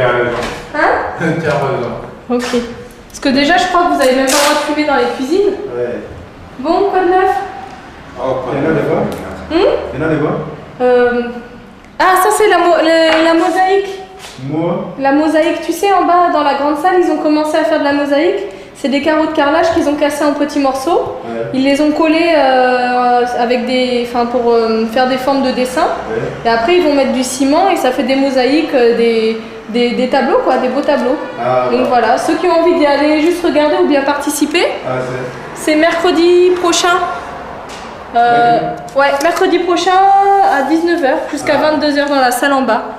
tu as raison. Hein? Tu as raison. Ok. Parce que déjà, je crois que vous avez même pas le droit de fumer dans les cuisines. Ouais. Bon, quoi de neuf? Oh, il y en a des fois. Il y en a des fois. Ah, ça c'est la mosaïque. Moi. La mosaïque, tu sais, en bas, dans la grande salle, ils ont commencé à faire de la mosaïque. C'est des carreaux de carrelage qu'ils ont cassés en petits morceaux. Ouais. Ils les ont collés avec des, pour faire des formes de dessin. Ouais. Et après, ils vont mettre du ciment et ça fait des mosaïques, des tableaux, quoi, des beaux tableaux. Ah, donc voilà, ceux qui ont envie d'y aller juste regarder ou bien participer, c'est mercredi prochain. Ouais, mercredi prochain à 19 h jusqu'à 22 h dans la salle en bas.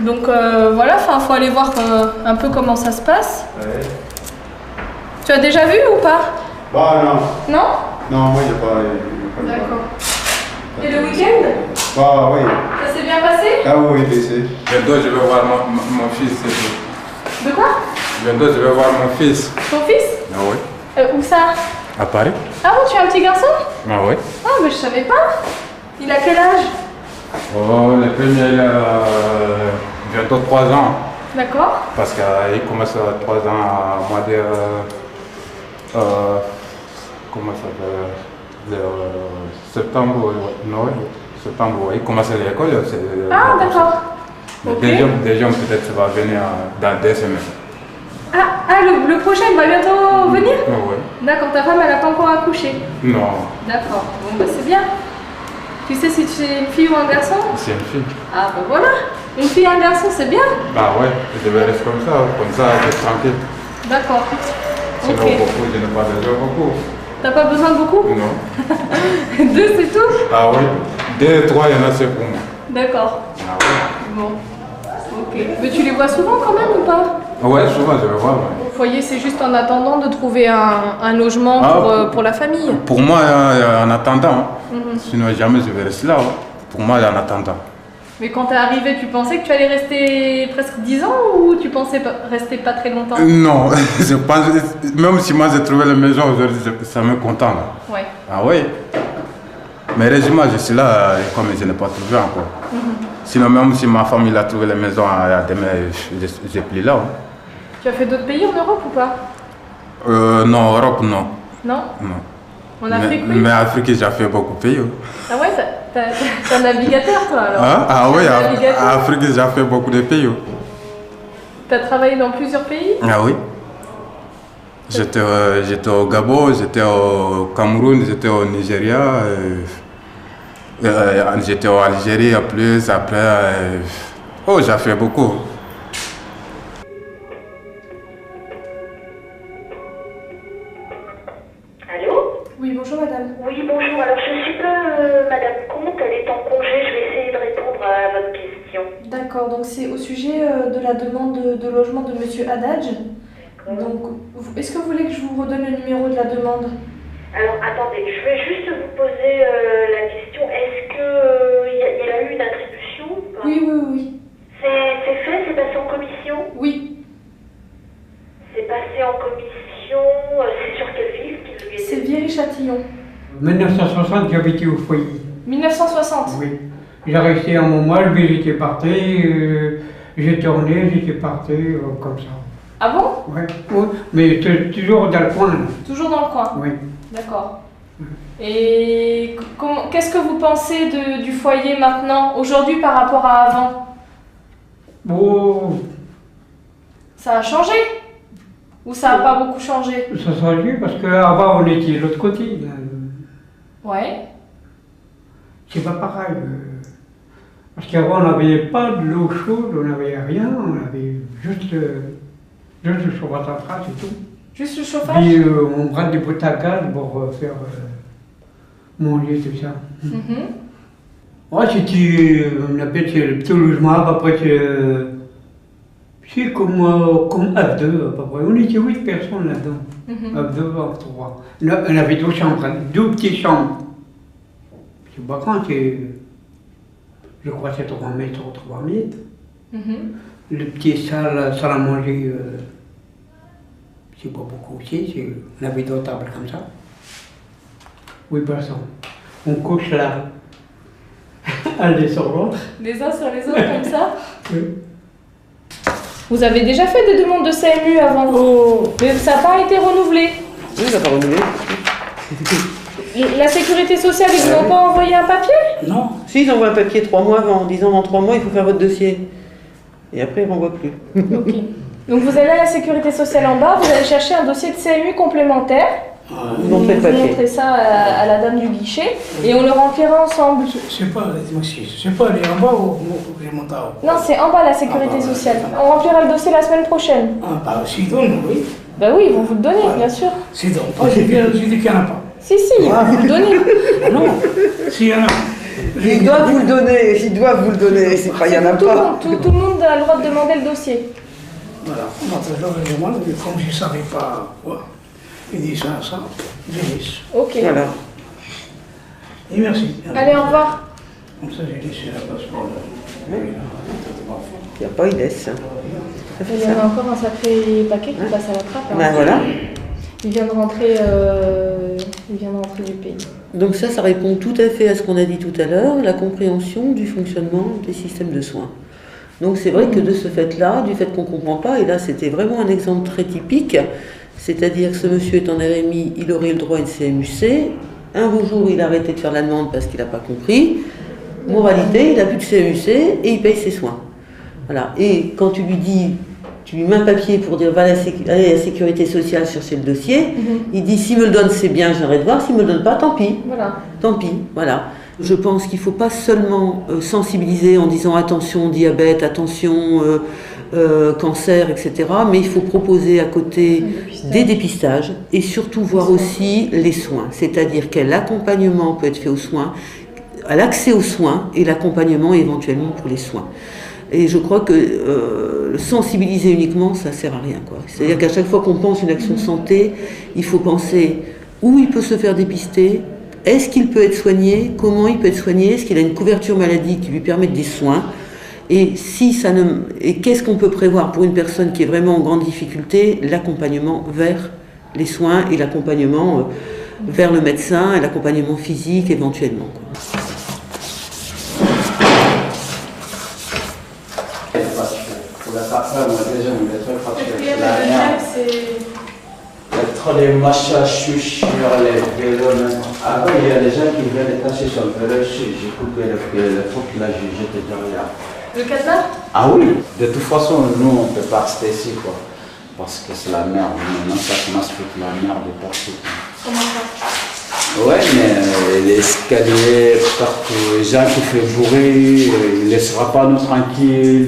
Donc voilà, faut aller voir un peu comment ça se passe. Ouais. Tu as déjà vu ou pas? Bah non. Non? Non, moi j'ai pas. D'accord. Et le week-end? Bah oui. Ça s'est bien passé? Ah oui, c'est. Bientôt je vais voir mon fils, c'est tout. De quoi? Bientôt je vais voir mon fils. Ton fils? Ah oui. Où ça? À Paris. Ah bon, tu as un petit garçon? Ah oui. Ah mais je savais pas. Il a quel âge? Oh, le premier il a bientôt 3 ans. D'accord. Parce qu'il commence à 3 ans à mois de... comment ça s'appelle? Septembre, non, septembre, il commence à l'école. Ah d'accord. Ok. Des gens peut-être ça va venir dans 2 semaines. Ah le prochain il va bientôt venir? Ah oui. D'accord, ta femme elle a pas encore accouché? Non. D'accord, bon bah c'est bien. Tu sais si tu es une fille ou un garçon? C'est une fille. Ah bah voilà, une fille et un garçon c'est bien. Bah ouais, je vais rester comme ça je suis tranquille. D'accord. Sinon beaucoup, je n'ai pas besoin de beaucoup. T'as pas besoin de beaucoup? Non. 2 c'est tout? Ah oui, 2, 3, il y en a c'est pour moi. D'accord. Ah ouais. Bon. Ok. Mais tu les vois souvent quand même ou pas? Ouais, souvent je vais voir. Ouais. Au foyer, c'est juste en attendant de trouver un logement pour la famille. Pour moi, en attendant. Sinon jamais je vais rester là. Pour moi, en attendant. Mais quand t'es arrivé, tu pensais que tu allais rester presque 10 ans ou tu pensais rester pas très longtemps? Non, je pense, même si moi j'ai trouvé la maison aujourd'hui, ça me content. Là. Ouais. Ah oui. Mais heureusement, je suis là comme je n'ai pas trouvé encore. Sinon, même si ma femme il a trouvé la maison à demain, j'ai plus là. Tu as fait d'autres pays en Europe ou pas? Non, Europe, non. Non? Non. En Afrique, oui? Mais en Afrique, j'ai fait beaucoup de pays. Ah ouais, t'es un navigateur toi alors? Hein? Ah oui, en Afrique, j'ai fait beaucoup de pays. T'as travaillé dans plusieurs pays? Ah oui. J'étais au Gabon, j'étais au Cameroun, j'étais au Nigeria, j'étais en Algérie en plus, après... oh, j'ai fait beaucoup. Allô? Oui, bonjour madame. Oui, bonjour. Alors, je suis pas Madame Comte, elle est en congé. Je vais essayer de répondre à votre question. D'accord, donc c'est au sujet de la demande de logement de monsieur Haddad. Donc, est-ce que vous voulez que je vous redonne le numéro de la demande? Alors, attendez, je vais juste vous poser la question. Est-ce que il a eu une attribution ou pas? Oui, oui, oui. C'est fait? C'est passé en commission? Oui. C'est passé en commission. C'est sur quelle ville qu'il lui était? C'est Viry-Châtillon. 1960, j'habitais au foyer. 1960? Oui. J'ai resté un moment, puis j'étais parti, j'ai tourné, j'étais parti, comme ça. Ah bon? Ouais. Oui, mais toujours dans le coin. Toujours dans le coin? Oui. D'accord. Et qu'est-ce que vous pensez du foyer maintenant, aujourd'hui par rapport à avant? Bon, Ça a changé? Ou ça n'a pas beaucoup changé? ça change parce qu'avant on était de l'autre côté. Ouais. C'est pas pareil. Parce qu'avant on n'avait pas de l'eau chaude, on n'avait rien, on avait juste le chauffage central, c'est tout. Juste le chauffage? Puis on prend des potes à gaz pour faire manger, tout ça. Ouais, c'était, on appelle ça le petit logement, à peu près, c'est comme F2 à peu près. On était 8 personnes là-dedans. F2, F3. On avait 2 chambres, 2 petites chambres. C'est pas grand, je crois que c'est 3 mètres, 3 mètres. Le petit salle à manger, c'est pas beaucoup aussi, on avait 2 tables comme ça. 8 personnes. On couche là. Un sur l'autre. Les uns sur les autres comme ça? Oui. Vous avez déjà fait des demandes de CMU avant, mais ça n'a pas été renouvelé. Oui, ça n'a pas renouvelé. La sécurité sociale, ils ne vous ont pas envoyé un papier? Non. Si, ils envoient un papier 3 mois avant, en disant en 3 mois, il faut faire votre dossier. Et après, ils ne renvoient plus. Ok. Donc vous allez à la sécurité sociale en bas, vous allez chercher un dossier de CMU complémentaire. Vous montrez le papier. Vous montrez ça à la dame du guichet et on le remplira ensemble. C'est pas aller en bas ou j'ai monté en haut? Non, c'est en bas la sécurité sociale. On remplira le dossier la semaine prochaine. Ah, bah, s'ils donnent, oui. Bah oui, ils vont vous le donner, bien sûr. S'ils donnent pas, j'ai dit qu'il n'y en a pas. Si, ils vont vous le donner. Non, s'il y en a. Ils doivent vous le donner, ils doivent vous le donner, c'est pas, il n'y en a pas. Tout le monde a le droit de demander le dossier. Voilà, moi je leur demande, mais comme je ne savais pas quoi, il dit ça, je laisse. Ok. Voilà. Et merci. Allez, au revoir. Comme ça, j'ai laissé la place pour Il n'y a pas, il laisse. Ça fait Il y ça. en a encore un sacré paquet qui passe à la trappe. Ben voilà. Il vient de rentrer du pays. Donc ça répond tout à fait à ce qu'on a dit tout à l'heure, la compréhension du fonctionnement des systèmes de soins. Donc c'est vrai que de ce fait-là, du fait qu'on ne comprend pas, et là c'était vraiment un exemple très typique, c'est-à-dire que ce monsieur est en RMI, il aurait le droit à une CMU-C, un beau jour il a arrêté de faire la demande parce qu'il n'a pas compris, moralité, il n'a plus de CMU-C et il paye ses soins. Voilà. Et quand tu lui dis, tu lui mets un papier pour dire va à la sécurité sociale chercher le dossier, il dit s'il me le donne c'est bien, j'arrête de voir, s'il ne me le donne pas, tant pis. Voilà. Tant pis, voilà. Je pense qu'il ne faut pas seulement sensibiliser en disant attention diabète, attention cancer, etc. Mais il faut proposer à côté des dépistages et surtout voir aussi les soins. C'est-à-dire quel accompagnement peut être fait aux soins, à l'accès aux soins et l'accompagnement éventuellement pour les soins. Et je crois que sensibiliser uniquement, ça ne sert à rien, quoi. C'est-à-dire qu'à chaque fois qu'on pense une action santé, il faut penser où il peut se faire dépister, est-ce qu'il peut être soigné, comment il peut être soigné, est-ce qu'il a une couverture maladie qui lui permette des soins, et qu'est-ce qu'on peut prévoir pour une personne qui est vraiment en grande difficulté, l'accompagnement vers les soins et l'accompagnement vers le médecin et l'accompagnement physique éventuellement, quoi. Les machins sur les vélos. Avant, il y a des gens qui viennent détacher sur le vélo. J'ai coupé le faute là, j'étais déjà là. Le cadenas? Ah oui, de toute façon, nous, on ne peut pas rester ici, quoi. Parce que c'est la merde. Maintenant, ça commence toute la merde de partout. Comment ça? Ouais, mais les escaliers, partout, les gens qui font bruit, ils ne laissera pas nous tranquilles.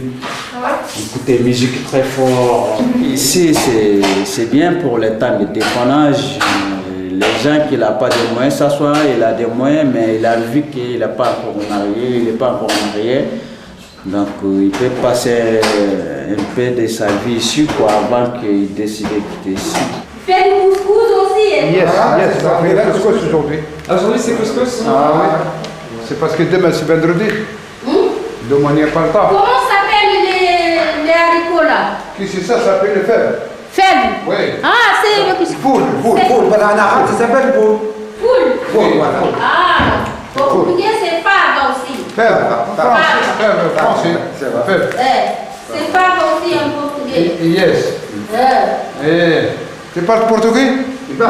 Écouter musique très fort. Ici, c'est bien pour les temps de dépannage. Les gens qui n'ont pas de moyens s'assoient, il a des moyens, mais il a vu qu'il n'est pas encore marié, il n'est pas encore marié. Donc, il peut passer un peu de sa vie ici, quoi, avant qu'il décide de quitter ici. Fais du couscous aussi. Yes, on fait la couscous aujourd'hui. Aujourd'hui, c'est couscous? Ah oui. C'est parce que demain, c'est vendredi. Donc, on n'y a pas le temps. Comment s'appellent les haricots là? Qu'est-ce que ça s'appelle le fèvre? Fèvre? Oui. Ah, c'est le couscous. Poule, en arabe, ça s'appelle poule. Poule? Voilà. Ah, portugais c'est fava aussi. Fèvre français. Fèvre. C'est fava aussi en portugais. Yes. Tu parles portugais? Moi?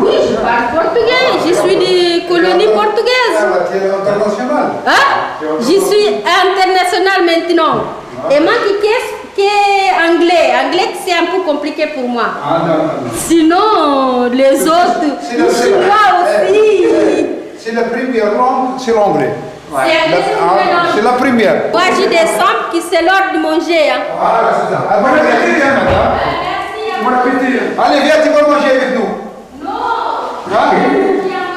Oui, je parle portugais. Je suis des colonies portugaises. Tu es international. Hein? Je suis international maintenant. Et moi qui est anglais. Anglais, c'est un peu compliqué pour moi. Ah non. Sinon, les autres, les Chinois aussi. C'est la première langue, c'est l'anglais. C'est la première. Moi, j'ai des samples qui c'est l'heure de manger. Hein. Voilà, c'est ça. Bon appétit, hein, madame. Merci. Bon appétit. Allez, viens, tu vas manger avec nous. Non. Hein? Viens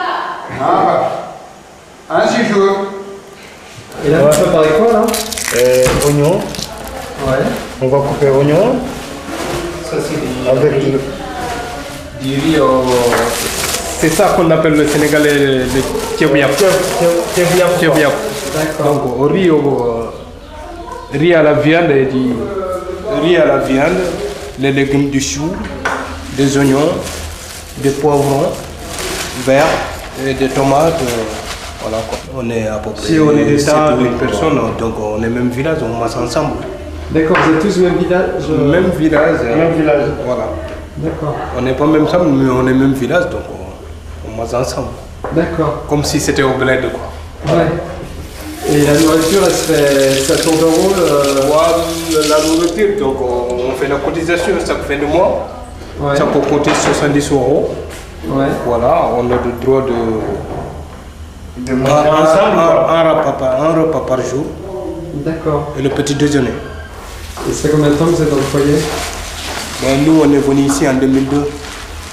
pas. Ah, un séjour. Et là, on va préparer quoi là? Oignons. Ouais. On va couper oignons. Ça, c'est Avec du riz au... C'est ça qu'on appelle le Sénégalais le tchèviap. Tchèviap. Donc, au riz à la viande, les légumes du chou, des oignons, des poivrons verts et des tomates. Voilà quoi. On est à peu près. Si on est des tas de personnes, donc on est même village, on mange ensemble. D'accord, vous êtes tous du même village Même village. Même village. Voilà. D'accord. On n'est pas même ensemble, mais on est même village, donc on mange ensemble. D'accord. Comme si c'était au bled, quoi. Ouais. Et la nourriture, elle se fait, ça tourne en rôle Ouais, la nourriture, donc on fait la cotisation chaque fin de mois. Ouais. Ça peut coûter 70 €. Ouais. Voilà, on a le droit de manger ensemble, un repas par jour. D'accord. Et le petit déjeuner. Et ça fait combien de temps que vous êtes dans le foyer? Ben, nous, on est venu ici en 2002.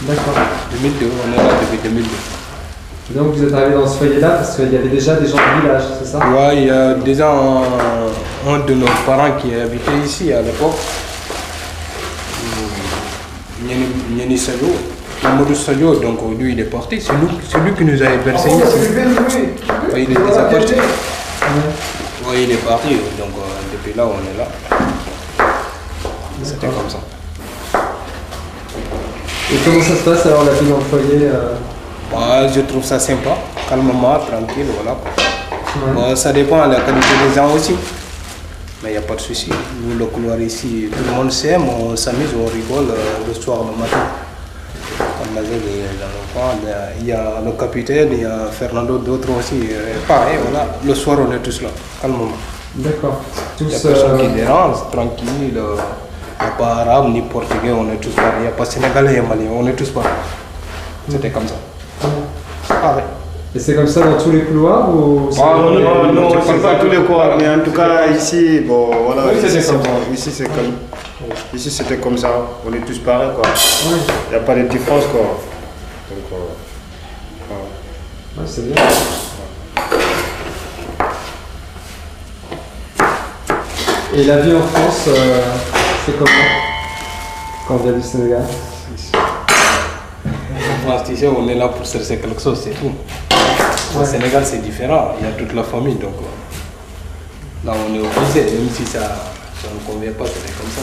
D'accord. 2002, on est là depuis 2002. Donc vous êtes arrivé dans ce foyer-là parce qu'il y avait déjà des gens du village, c'est ça? Ouais, il y a déjà un de nos parents qui habitait ici à l'époque. Nyani Sayo. Amadou Sayo, donc lui il est parti. C'est lui qui nous a versé ici. Ouais, il est déjà parti. Ouais, il est parti, donc depuis là on est là. C'était comme ça. Et comment ça se passe alors la vie dans le foyer Bah, je trouve ça sympa, calmement, tranquille, voilà. Ouais. Bah, ça dépend de la qualité des gens aussi. Mais il n'y a pas de souci. Nous, le couloir ici, tout le monde s'aime, on s'amuse, on rigole le soir, le matin. On a les enfants, il y a le capitaine, il y a Fernando, d'autres aussi. Pareil, voilà. Le soir, on est tous là, calmement. D'accord. Il n'y a personne qui dérange, tranquille. Il n'y a pas arabe ni portugais, on est tous pareils. Il n'y a pas sénégalais et malien, on est tous pareils. C'était comme ça. Pareil. Et c'est comme ça dans tous les couloirs ou non, c'est pas tous les couloirs, mais en tout cas ici, bon voilà, oui, ici c'est bon. Ici c'était comme ça, on est tous pareils quoi. Il n'y a pas de différence quoi. Donc, ouais, c'est bien. Et la vie en France, c'est comment quand on vient du Sénégal? En France, ici, on est là pour chercher quelque chose, c'est tout. Au Sénégal, c'est différent, il y a toute la famille, donc là, on est obligé, même si ça ne convient pas, c'est comme ça.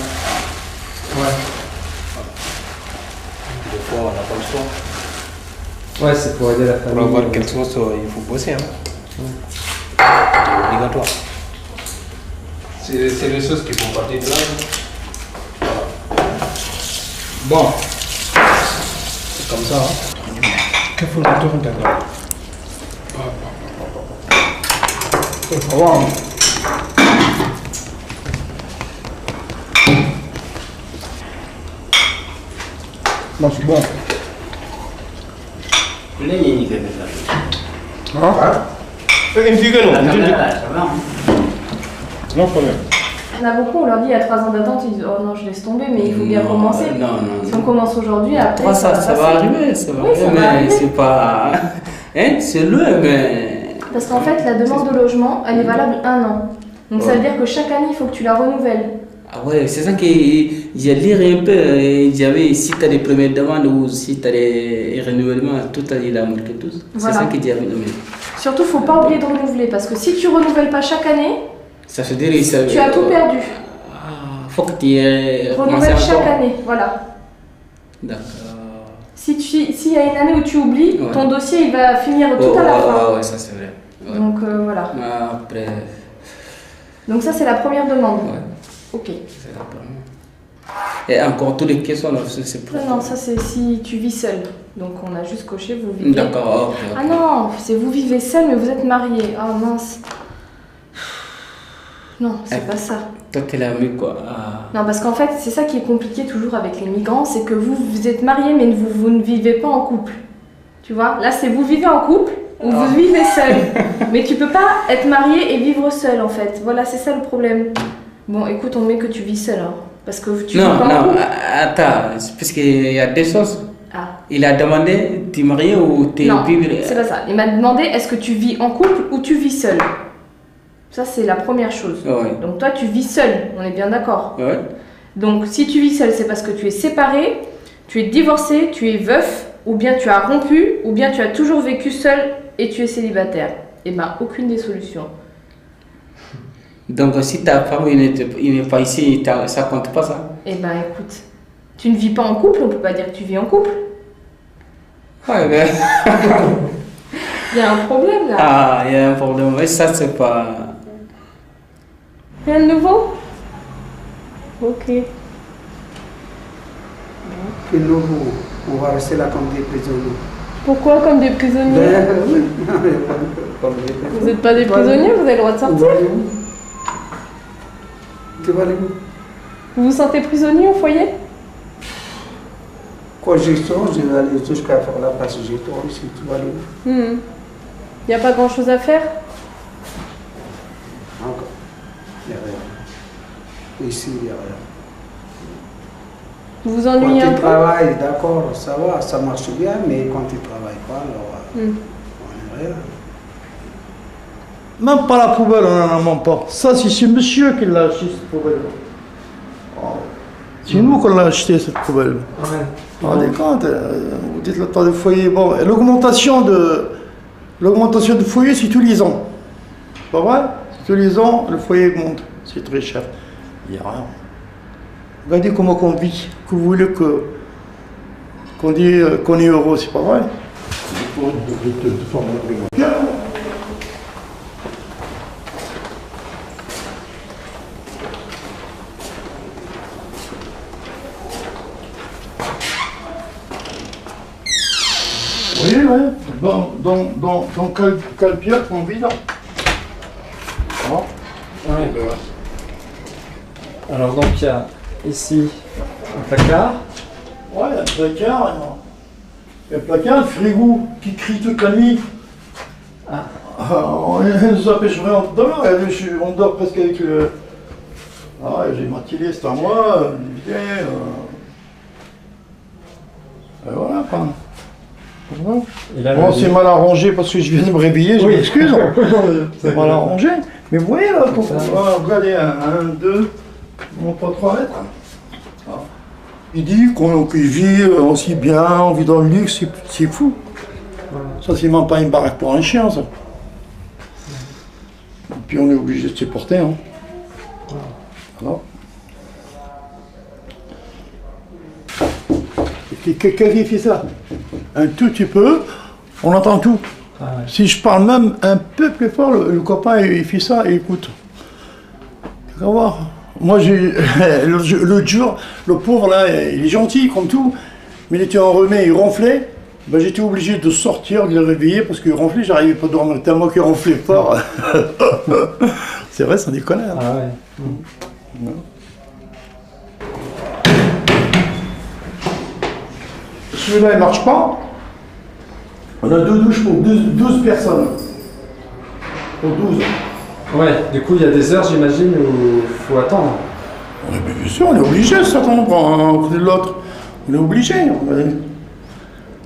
Ouais. Des fois, on n'a pas le choix. Ouais, c'est pour aider la famille. Pour avoir quelque chose, il faut bosser. Hein. C'est obligatoire. C'est les choses qui font partie de là. Bon. C'est comme ça. Hein. Qu'est-ce qu'on a tourné là? Non, c'est bon. Non problème. Il y en a beaucoup, on leur dit il y a 3 ans d'attente, ils disent oh non, je laisse tomber, mais il faut bien commencer. Si on commence aujourd'hui, après. 3 ans, ça va arriver, ça va arriver, mais c'est pas. Hein, c'est loin, mais. Parce qu'en fait, la demande de logement, elle est valable 1 an. Donc ça veut dire que chaque année, il faut que tu la renouvelles. Ah ouais, c'est ça que j'ai lu un peu. Il y avait si tu as des premières demandes ou si tu as des renouvellements, tout il a marqué tous. Voilà. C'est ça que j'ai vu. Surtout, il ne faut pas oublier de renouveler parce que si tu ne renouvelles pas chaque annne, ça veut dire que tu as tout perdu. Faut que tu aies renouvelles chaque année, voilà. D'accord. S'il y a une année où tu oublies, ton dossier il va finir tout à la fin. Ouais, ça c'est vrai. Ouais. Donc voilà. Après. Donc ça c'est la première demande. Ouais. Ok. C'est la première. Et encore toutes les questions, c'est pour... Non, ça c'est si tu vis seul. Donc on a juste coché vous vivez. D'accord. Okay. Ah non, c'est vous vivez seul mais vous êtes marié. Ah mince. Non, c'est pas ça. Toi, t'es là, mais quoi Non, parce qu'en fait, c'est ça qui est compliqué toujours avec les migrants, c'est que vous êtes mariés, mais vous ne vivez pas en couple. Tu vois, là, c'est vous vivez en couple ou vous vivez seul. Mais tu peux pas être marié et vivre seul, en fait. Voilà, c'est ça le problème. Bon, écoute, on met que tu vis seul, hein, parce que tu vis pas en couple. Attends, parce qu'il y a des choses. Ah. Il a demandé, t'es marié ou t'es vivre... Non, c'est pas ça. Il m'a demandé, est-ce que tu vis en couple ou tu vis seul? Ça, c'est la première chose. Ouais. Donc toi, tu vis seul, on est bien d'accord. Ouais. Donc si tu vis seul, c'est parce que tu es séparé, tu es divorcé, tu es veuf, ou bien tu as rompu, ou bien tu as toujours vécu seul et tu es célibataire. Eh bien, aucune des solutions. Donc si ta femme il n'est pas ici, ça compte pas ça? Eh bien, écoute, tu ne vis pas en couple, on peut pas dire que tu vis en couple. Ouais, mais... Il y a un problème là. Ah, il y a un problème, mais ça c'est pas... Rien de nouveau? Ok. Que nous, on va rester là comme des prisonniers. Pourquoi comme des prisonniers? Vous n'êtes pas des prisonniers, vous avez le droit de sortir. Tu vas aller où? Vous vous sentez prisonnier au foyer? Quand je sors, je vais aller jusqu'à faire la place j'ai toi ici, tu vas aller où? Il n'y a pas grand chose à faire? Encore. Il n'y a rien. Ici, il n'y a rien. Vous vous ennuyez un quand peu? tu travailles, d'accord, ça va, ça marche bien, mais quand tu ne travailles pas, alors on n'est rien. Même pas la poubelle, on n'en a même pas. Ça, c'est monsieur qui l'a acheté, cette poubelle. C'est nous qu'on l'a acheté, cette poubelle. Vous rendez compte, vous dites le temps de foyer. Bon, l'augmentation du foyer, c'est tous les ans. Pas vrai? Tous les ans, le foyer augmente. C'est très cher. Il n'y a rien. Regardez comment on vit. Que vous voulez qu'on dise qu'on est heureux, c'est pas vrai? Bien. Oui, oui. Dans quelle pièce on vit là? Alors donc il y a ici un placard. Ouais, un placard. Il y a un placard, un frigo qui crie toute la nuit. On nous empêcherait en dehors. On dort presque avec le... Ah, j'ai ma télé, c'est à moi. Et voilà, quoi. Bon, c'est mal arrangé parce que je viens de me réveiller, je m'excuse. C'est mal arrangé. Mais vous voyez là, regardez, 1, 2, non pas 3 mètres. Il dit qu'il vit aussi bien, on vit dans le luxe, c'est fou. Ça, c'est même pas une baraque pour un chien, ça. Et puis on est obligé de se porter. Hein. Voilà. Quelqu'un qui fait ça? Un tout petit peu, on entend tout. Si je parle même un peu plus fort, le copain il fait ça et écoute. Tu vas voir. Moi, l'autre jour, le pauvre là, il est gentil comme tout, mais il était enrhumé, il ronflait. Ben, j'étais obligé de sortir, de le réveiller parce qu'il ronflait, j'arrivais pas à dormir tellement qu'il ronflait fort. C'est vrai, ça déconne. Hein. Ah ouais. Celui-là, il marche pas. On a 2 douches pour 12 personnes. Pour 12. Ouais, du coup, il y a des heures, j'imagine, où il faut attendre. Ouais, mais bien sûr, on est obligé de s'attendre un côté de l'autre. On est obligé.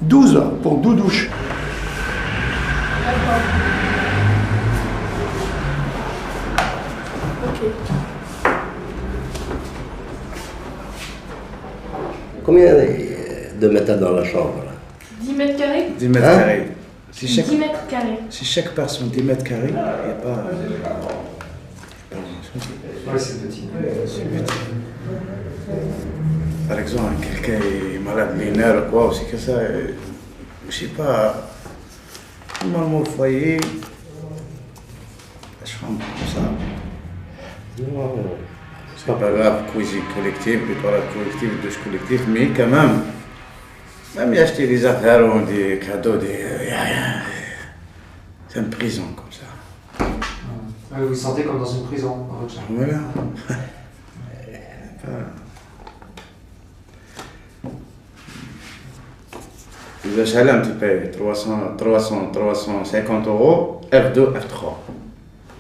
12 pour 2 douches. Combien de mètres dans la chambre là? 10 mètres carrés? 10 mètres carrés. Si 10 mètres carrés. Si chaque personne 10 mètres carrés, il n'y a pas... Ouais, c'est petit. C'est petit. Par exemple, quelqu'un est malade mineur ou quoi, aussi que ça, je sais pas, normalement au foyer, la chambre comme ça. C'est pas grave, cuisine collective, toilette collective, douche collective, mais quand même y acheter des affaires ou des cadeaux, c'est une prison comme ça. Vous vous sentez comme dans une prison, dans votre chambre. Voilà. Le salaire, tu payes 350 euros, F2, F3.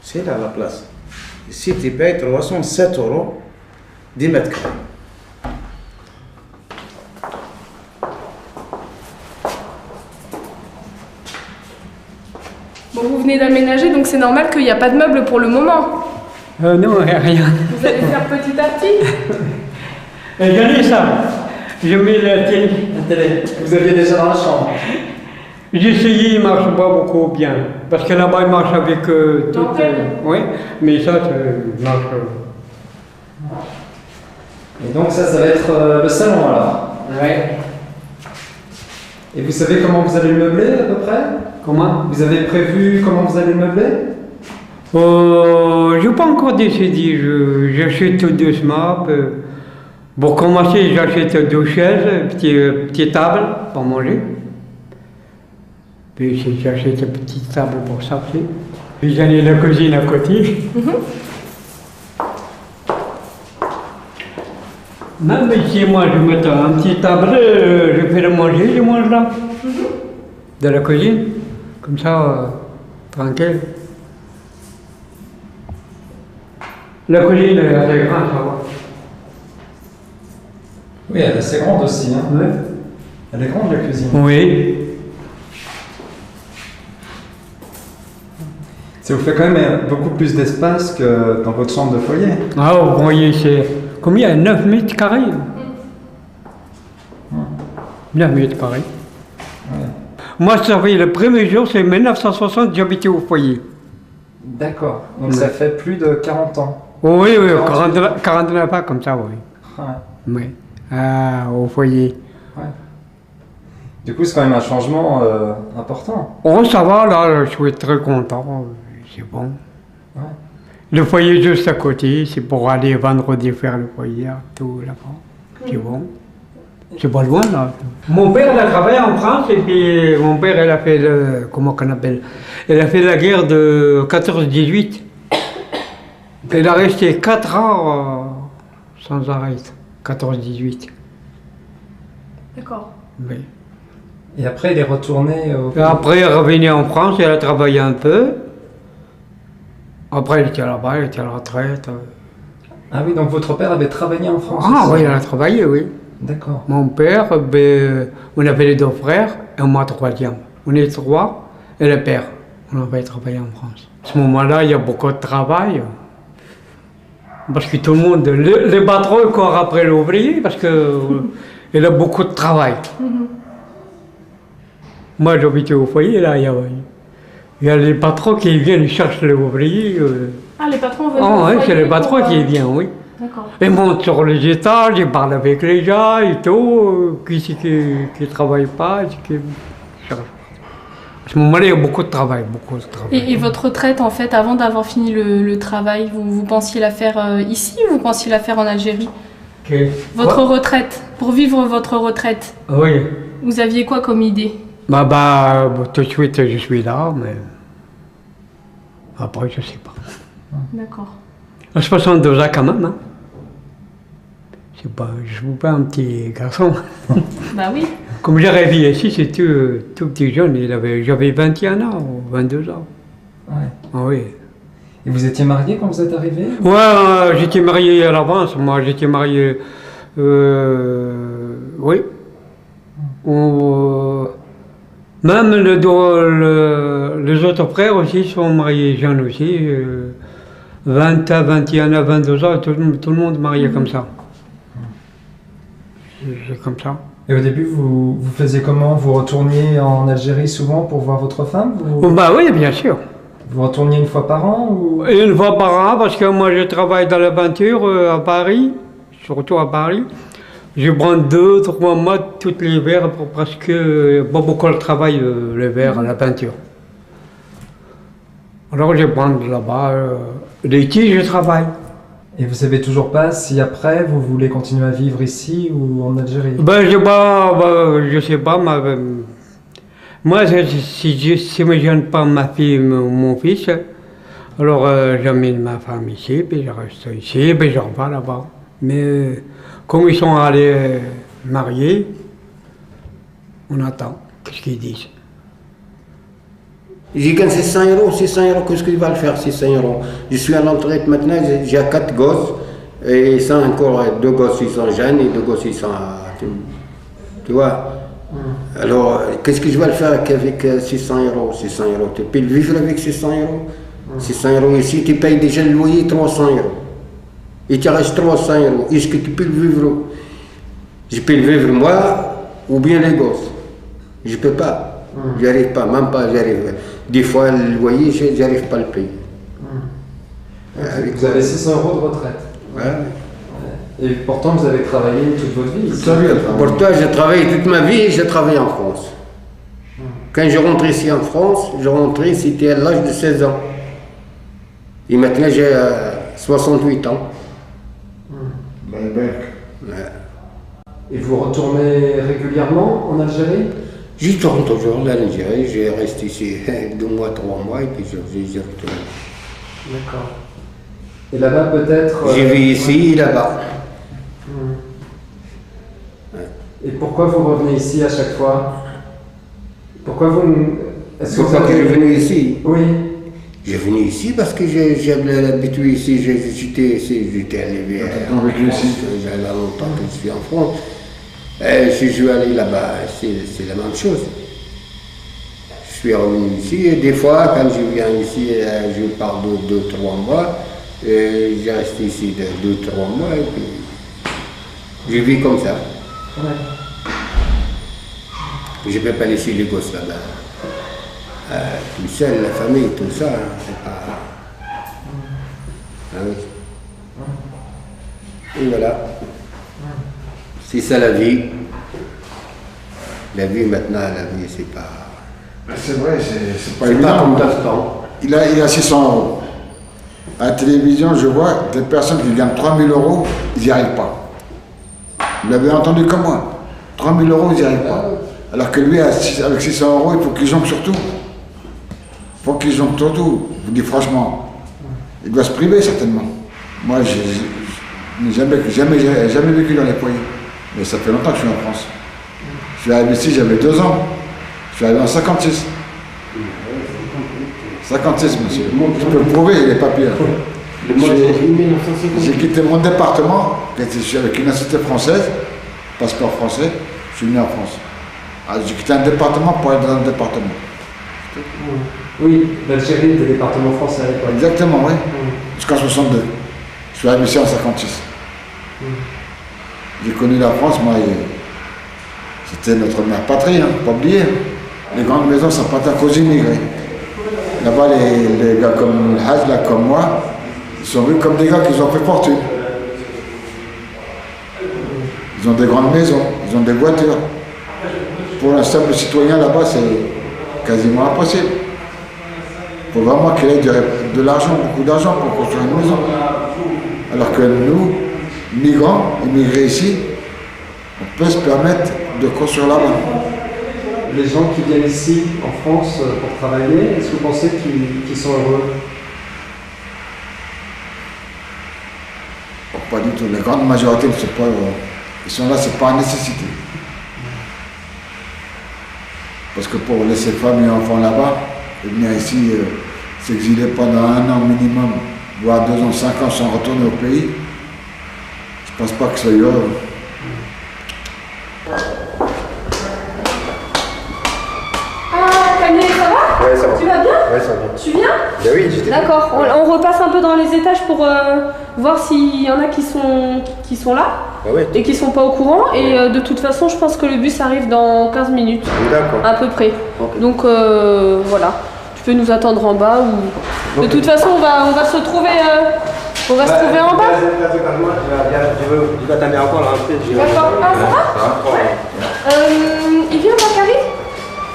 C'est là la place. Ici, tu payes 307 euros, 10 mètres carrés. Bon, vous venez d'aménager, donc c'est normal qu'il n'y a pas de meubles pour le moment. Non, rien. Vous allez faire petit à petit. Regardez ça. Je mets la télé. La télé. Vous aviez déjà dans la chambre. J'ai essayé, il ne marche pas beaucoup bien. Parce que là-bas, il marche avec tout. Oui, mais ça marche. Et donc ça va être le salon alors. Oui. Et vous savez comment vous allez le meubler à peu près? Comment? Vous avez prévu comment vous allez le meubler? Je n'ai pas encore décidé, j'achète tout doucement. Pour commencer, j'achète 2 chaises, petite table pour manger. Puis j'achète une petite table pour sortir. Puis j'en ai la cuisine à côté. Même si moi je mets un petit table, je fais le manger, je mange là. De la cuisine. Comme ça, tranquille. La cuisine est assez grande, ça va. Oui, elle est assez grande aussi. Hein. Ouais. Elle est grande la cuisine. Oui. Ça vous fait quand même beaucoup plus d'espace que dans votre chambre de foyer. Ah, vous voyez, c'est combien? 9 mètres carrés. 9 mètres carrés. Ouais. Moi, ça fait le premier jour, c'est 1960, j'habitais au foyer. D'accord. Donc ça fait plus de 40 ans. Oui, 49 ans comme ça, oui. Ouais. Oui. Au foyer. Ouais. Du coup, c'est quand même un changement important. Oh, ça va, là, je suis très content. C'est bon. Ouais. Le foyer juste à côté, c'est pour aller vendredi faire le foyer, tout là-bas. C'est bon. C'est pas loin, là. Mon père, il a travaillé en France, et puis mon père, il a fait le... Comment qu'on appelle? Il a fait la guerre de 14-18. Il a resté 4 ans sans arrêt. 14-18. D'accord. Oui. Et après, il est retourné au... Et après, il est revenu en France, il a travaillé un peu. Après, il était là-bas, il était à la retraite. Ah oui, donc votre père avait travaillé en France Ah aussi. oui, il a travaillé, oui. D'accord. Mon père, on avait les 2 frères et moi 3e. On est 3 et le père. On avait travaillé en France. À ce moment-là, il y a beaucoup de travail. Parce que tout le monde, les patrons courent après l'ouvrier parce qu'il a beaucoup de travail. Moi, j'habitais au foyer, là, il y a les patrons qui viennent chercher l'ouvrier. Ah, les patrons veulent. Ah oui, c'est les patrons qui viennent, oui. D'accord. Ils montent sur les étages, ils parlent avec les gens et tout, qui ne travaillent pas, qui cherchent. À ce moment-là, il y a beaucoup de travail, Et votre retraite, en fait, avant d'avoir fini le travail, vous pensiez la faire ici ou vous pensiez la faire en Algérie? Votre retraite, pour vivre votre retraite. Oui. Vous aviez quoi comme idée? Tout de suite, je suis là, mais après, je ne sais pas. D'accord. À 62 ans quand même, hein. Je ne suis pas un petit garçon. Bah oui. Comme j'ai rêvé ici, c'est tout petit jeune, j'avais 21 ans ou 22 ans. Ouais. Ah oui. Et vous étiez marié quand vous êtes arrivé? Ouais, j'étais marié à l'avance, moi j'étais marié... oui. Même les autres frères aussi sont mariés jeunes aussi. 20 à 21 à 22 ans, tout le monde marié comme ça. C'est comme ça. Et au début, vous faisiez comment? Vous retourniez en Algérie souvent pour voir votre femme? Bah oui, bien sûr. Vous retourniez une fois par an ou... Une fois par an, parce que moi je travaille dans la peinture à Paris, surtout à Paris. Je prends 2-3 mois tous les l'hiver parce que pas beaucoup de travail l'hiver à la peinture. Alors je prends là-bas, l'été je travaille. Et vous savez toujours pas si après vous voulez continuer à vivre ici ou en Algérie? Ben je sais pas, moi si je ne gêne pas ma fille ou mon fils, alors j'amène ma femme ici, puis je reste ici, puis je repars là-bas. Mais comme ils sont allés marier, on attend, qu'est-ce qu'ils disent. J'ai gagné 600 €, 600 €, qu'est-ce qu'il va le faire, 600 €? Je suis à l'entraide maintenant, j'ai 4 gosses, et ils sont encore 2 gosses, ils sont jeunes, et 2 gosses, ils sont... Tu vois? Alors, qu'est-ce que je vais le faire avec 600 €? 600 €, tu peux vivre avec 600 €? 600 € ici, tu payes déjà le loyer 300 €. Il te reste 300 €. Est-ce que tu peux le vivre? Je peux le vivre moi, ou bien les gosses. Je peux pas. J'arrive pas, même pas, j'arrive. Des fois, le loyer, j'arrive pas à le payer. Vous avez 600 € de retraite. Ouais. Et pourtant, vous avez travaillé toute votre vie ici. Pourtant, j'ai travaillé toute ma vie et j'ai travaillé en France. Quand je rentre ici en France, je rentre, c'était à l'âge de 16 ans. Et maintenant, j'ai 68 ans. Ouais. Et vous retournez régulièrement en Algérie? Je tourne toujours en Algérie. Je reste ici 2 mois, 3 mois et puis je retourne. D'accord. Et là-bas peut-être... Je vis ici et là-bas. Et pourquoi vous revenez ici à chaque fois? Pourquoi vous... Est-ce que vous Pourquoi je suis venu ici? Oui. Je suis venu ici parce que j'ai l'habitude ici. J'étais ici, j'étais arrivé il y a longtemps que je suis en France. Et si je suis allé là-bas, c'est la même chose. Je suis revenu ici et des fois, quand je viens ici, je pars de 2-3 mois. Et je reste ici de 2-3 mois et puis je vis comme ça. Ouais. Je ne peux pas laisser les gosses là-bas. Tout seul, la famille, tout ça, c'est pas... Ah oui. Et voilà. C'est ça la vie. La vie maintenant, la vie, c'est pas... C'est vrai, c'est pas C'est évident. pas comme d'instant. Il a 600 euros. À la télévision, je vois des personnes qui gagnent 3 000 euros, ils n'y arrivent pas. Vous l'avez entendu comme moi. 3 000 euros, ils n'y arrivent pas. Alors que lui, avec 600 euros, il faut qu'il jongle sur tout. Il faut qu'il jongle sur tout. Je vous dis franchement. Il doit se priver certainement. Moi, je n'ai jamais vécu dans les foyers. Mais ça fait longtemps que je suis en France. Je suis arrivé ici, j'avais 2 ans. Je suis arrivé en 56. 56, monsieur. Je peux le prouver, les papiers. J'ai quitté mon département, je suis avec une nationalité française, passeport français, je suis venu en France. J'ai quitté un département pour aller dans un département. Oui, l'Algérie était département français. Exactement, oui. Jusqu'en 62. Je suis arrivé ici en 56. J'ai connu la France, moi, c'était notre mère patrie, hein, pas oublier. Les grandes maisons sont pas à cause immigrés. Là-bas, les gars comme le Hajj, là, comme moi, ils sont vus comme des gars qui ont fait fortune. Ils ont des grandes maisons, ils ont des voitures. Pour un simple citoyen là-bas, c'est quasiment impossible. Il faut vraiment qu'il ait de l'argent, beaucoup d'argent pour construire une maison. Alors que nous, migrants, immigrés ici, on peut se permettre de construire là-bas. Les gens qui viennent ici, en France, pour travailler, est-ce que vous pensez qu'ils sont heureux? Pas du tout. La grande majorité ne sont pas heureux. Ils sont là, c'est pas une nécessité. Parce que pour laisser femmes et enfants là-bas, et venir ici s'exiler pendant 1 an minimum, voire 2 ans, 5 ans sans retourner au pays, je pense pas que ce soit heureux. Camille, ça va? Ouais, ça va. Tu vas bien? Ouais, ça va. Tu viens? Ben oui, j'étais. D'accord, on repasse un peu dans les étages pour voir s'il y en a qui sont là et qui sont pas au courant. Et de toute façon, je pense que le bus arrive dans 15 minutes. D'accord. À peu près. Okay. Donc voilà, tu peux nous attendre en bas ou... De toute façon, on va se trouver, se trouver en bas. Je vais attendre encore là un peu. D'accord. Ah, ça va? Ouais. Il vient, Bakary?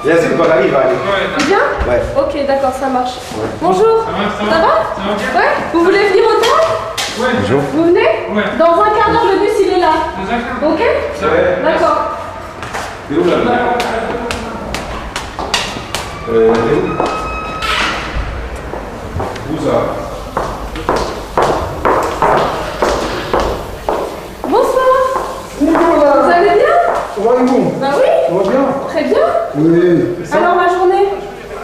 Bien sûr, Bakary va aller. Il vient? Ouais. Ok, d'accord, ça marche. Bonjour. Ça va? Ouais. Vous voulez venir au théâtre? Ouais. Bonjour. Vous venez? Ouais. Dans un quart d'heure, le bus il est là. Ok? Ouais. D'accord. Et où là? Où ça? Bonsoir. Vous allez bien? Ça va et vous? Bah oui. Ça va bien? Très bien. Oui. Alors ma journée?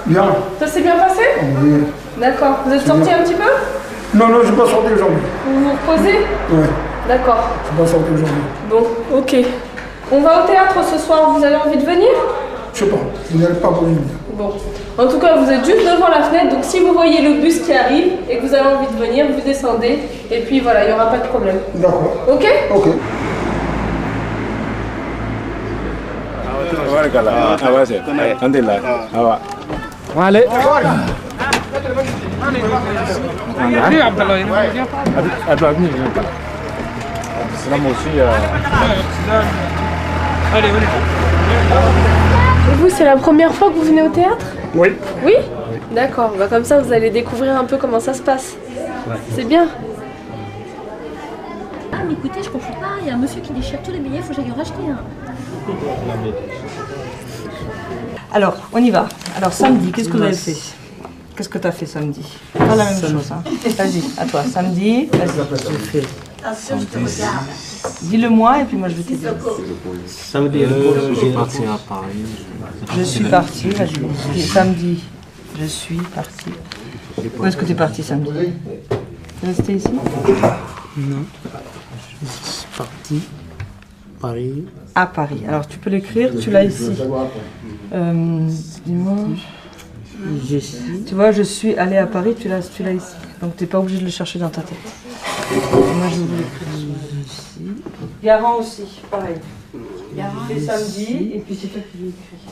Bien. Ça s'est bien passé? Oui. D'accord. Vous êtes sorti un petit peu? Non, je ne suis pas sorti aujourd'hui. Vous vous reposez? Oui. D'accord. Je ne suis pas sorti aujourd'hui. Bon, ok. On va au théâtre ce soir, vous avez envie de venir? Je sais pas, vous n'allez pas venir. Bon. En tout cas, vous êtes juste devant la fenêtre, donc si vous voyez le bus qui arrive et que vous avez envie de venir, vous descendez et puis voilà, il n'y aura pas de problème. D'accord. Ok? Ok. Allez. Et vous, c'est la première fois que vous venez au théâtre? Oui. Oui? D'accord, bah comme ça vous allez découvrir un peu comment ça se passe. C'est bien. Ah mais écoutez, je comprends pas, il y a un monsieur qui déchire tous les billets, il faut que j'aille en racheter un. Alors, on y va. Alors, samedi, qu'est-ce que vous avez fait? Qu'est-ce que tu as fait samedi? Pas la même chose, hein. Vas-y, à toi. Samedi, vas-y, tu fais. Dis-le-moi et puis moi je vais te dire. Samedi, je suis parti à Paris. Je suis parti, vas-y. Samedi, je suis parti. Où est-ce que tu es parti samedi? Tu es resté ici? Non. Je suis parti à Paris. À Paris. Alors tu peux l'écrire, tu l'as ici. Dimanche. Tu vois, je suis allé à Paris, tu l'as ici. Donc tu n'es pas obligé de le chercher dans ta tête. Moi je vais l'écrire ici. Garant aussi, pareil. Tu fais samedi et puis c'est toi qui l'écris.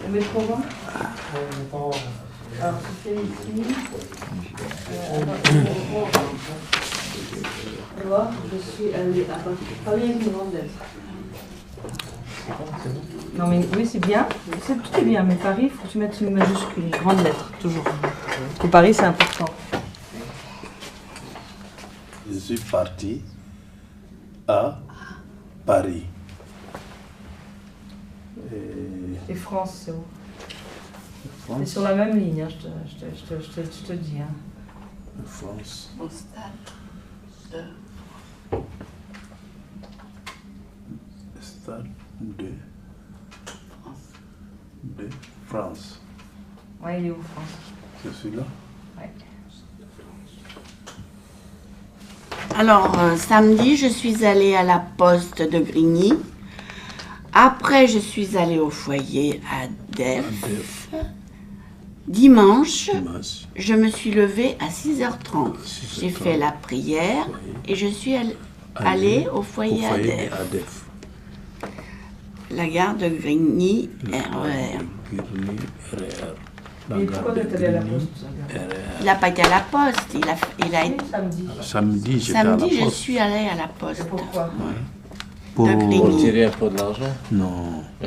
Le métro va? Alors tu fais ici. Tu vois, je suis allé à Paris avec une grande lettre. Non mais oui c'est bien, tout est bien, mais Paris, il faut que tu mettes une majuscule, une grande lettre, toujours. Parce que Paris c'est important. Je suis parti à Paris. Et France, c'est où? C'est sur la même ligne, hein, je te dis. Hein. France. Au stade de France. Ouais, il est où, France? C'est celui-là? Ouais. Alors, samedi, je suis allée à la poste de Grigny. Après, je suis allée au foyer à Def. Dimanche, je me suis levée à 6h30. J'ai fait la prière et je suis allée au foyer à Def. La gare de Grigny, RER. Et pourquoi tu es allé à la poste? Il n'a pas été à la poste, il a été... Samedi, je suis allée à la poste. Pourquoi? Pour tirer un peu de l'argent? Non. Ah,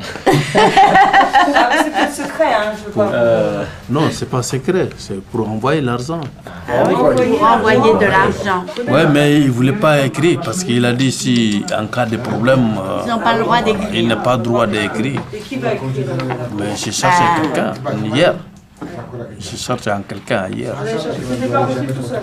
mais c'est pas secret, hein, je veux pas. Non, c'est pas secret, c'est pour envoyer l'argent. Ah oui, pour envoyer de l'argent. Ouais, mais il ne voulait pas écrire parce qu'il a dit si en cas de problème, ils n'ont pas le droit d'écrire. Il n'a pas le droit d'écrire. Et qui va écrire? Mais j'ai cherché quelqu'un hier. J'ai cherché quelqu'un hier. C'était pas possible tout seul,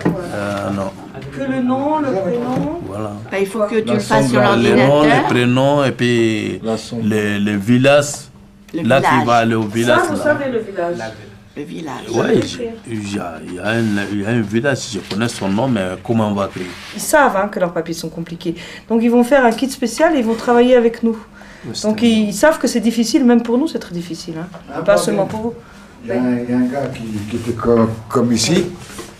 non. Que le nom, le prénom. Voilà. Bah, il faut que tu le fasses sur l'ordinateur. Le nom, le prénom et puis le village. Là qui va aller au village. Ça, vous savez le village. Le village. Oui, il y a un village, je connais son nom, mais comment on va écrire? Ils savent hein, que leurs papiers sont compliqués. Donc ils vont faire un kit spécial et ils vont travailler avec nous. Donc ils savent que c'est difficile, même pour nous c'est très difficile. Hein. Pas seulement pour vous. Il y a un gars qui était comme ici,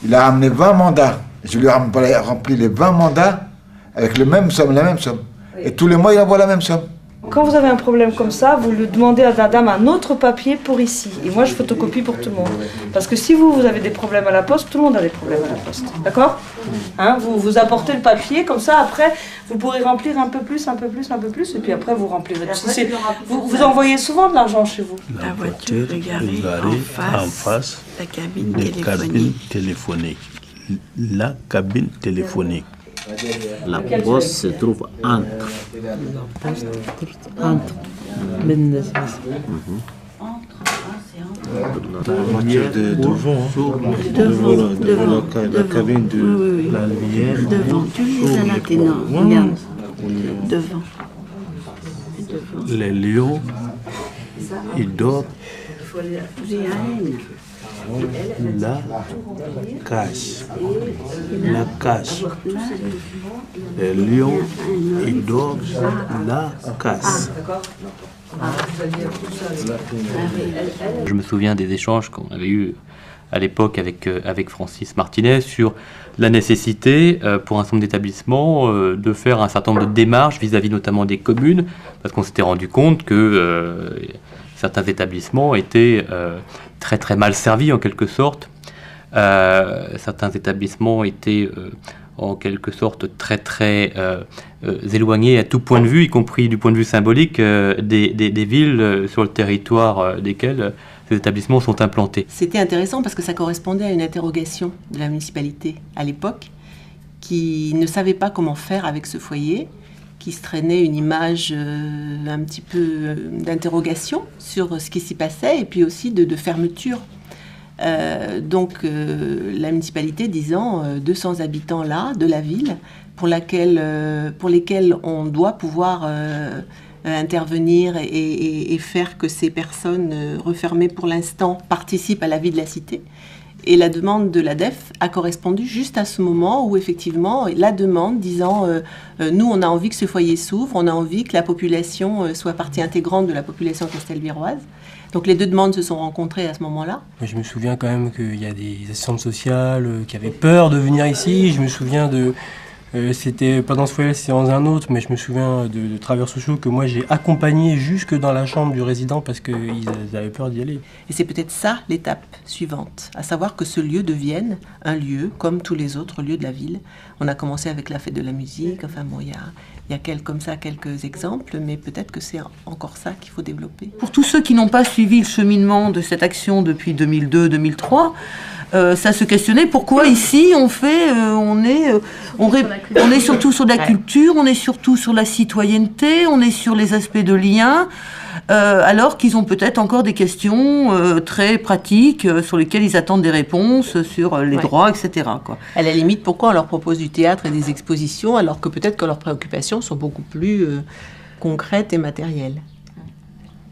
il a amené 20 mandats. Je lui ai rempli les 20 mandats avec la même somme. Oui. Et tous les mois, il envoie la même somme. Quand vous avez un problème comme ça, vous le demandez à la dame un autre papier pour ici. Et moi, je photocopie pour tout le monde. Parce que si vous avez des problèmes à la poste, tout le monde a des problèmes à la poste. D'accord hein, vous apportez le papier, comme ça, après, vous pourrez remplir un peu plus, et puis après, vous remplirez. Vous envoyez souvent de l'argent chez vous. La voiture est garée en face, la cabine téléphonique. La cabine téléphonique. La poste se trouve entre. La voiture devant la cabine de la lumière. Devant, tu lis un atténant, regarde. Devant. Les lions, ils dorment. La cache. La cache. Les lions, ils dorment la casse. Je me souviens des échanges qu'on avait eus à l'époque avec Francis Martinez sur la nécessité pour un certain nombre d'établissements de faire un certain nombre de démarches vis-à-vis notamment des communes, parce qu'on s'était rendu compte que certains établissements étaient très très mal servis en quelque sorte. Certains établissements étaient en quelque sorte très très éloignés à tout point de vue, y compris du point de vue symbolique des villes sur le territoire desquelles ces établissements sont implantés. C'était intéressant parce que ça correspondait à une interrogation de la municipalité à l'époque, qui ne savait pas comment faire avec ce foyer, qui se traînait une image un petit peu d'interrogation sur ce qui s'y passait et puis aussi de fermeture. Donc la municipalité disant 200 habitants là, de la ville, pour lesquels on doit pouvoir intervenir et faire que ces personnes refermées pour l'instant participent à la vie de la cité. Et la demande de l'ADEF a correspondu juste à ce moment où effectivement la demande disant nous on a envie que ce foyer s'ouvre, on a envie que la population soit partie intégrante de la population castelbirroise. Donc les deux demandes se sont rencontrées à ce moment-là. Je me souviens quand même qu'il y a des assistantes sociales qui avaient peur de venir ici. Je me souviens de... c'était pas dans ce foyer, c'était dans un autre, mais je me souviens de travailleurs sociaux que moi j'ai accompagnés jusque dans la chambre du résident parce qu'ils avaient peur d'y aller. Et c'est peut-être ça l'étape suivante, à savoir que ce lieu devienne un lieu comme tous les autres lieux de la ville. On a commencé avec la fête de la musique, enfin bon, il y a quelques exemples, mais peut-être que c'est encore ça qu'il faut développer. Pour tous ceux qui n'ont pas suivi le cheminement de cette action depuis 2002-2003, ça se questionnait pourquoi ici on est surtout sur la culture, on est surtout sur la citoyenneté, on est sur les aspects de lien, alors qu'ils ont peut-être encore des questions très pratiques sur lesquelles ils attendent des réponses sur les droits, etc. quoi. À la limite, pourquoi on leur propose du théâtre et des expositions alors que peut-être que leurs préoccupations sont beaucoup plus concrètes et matérielles.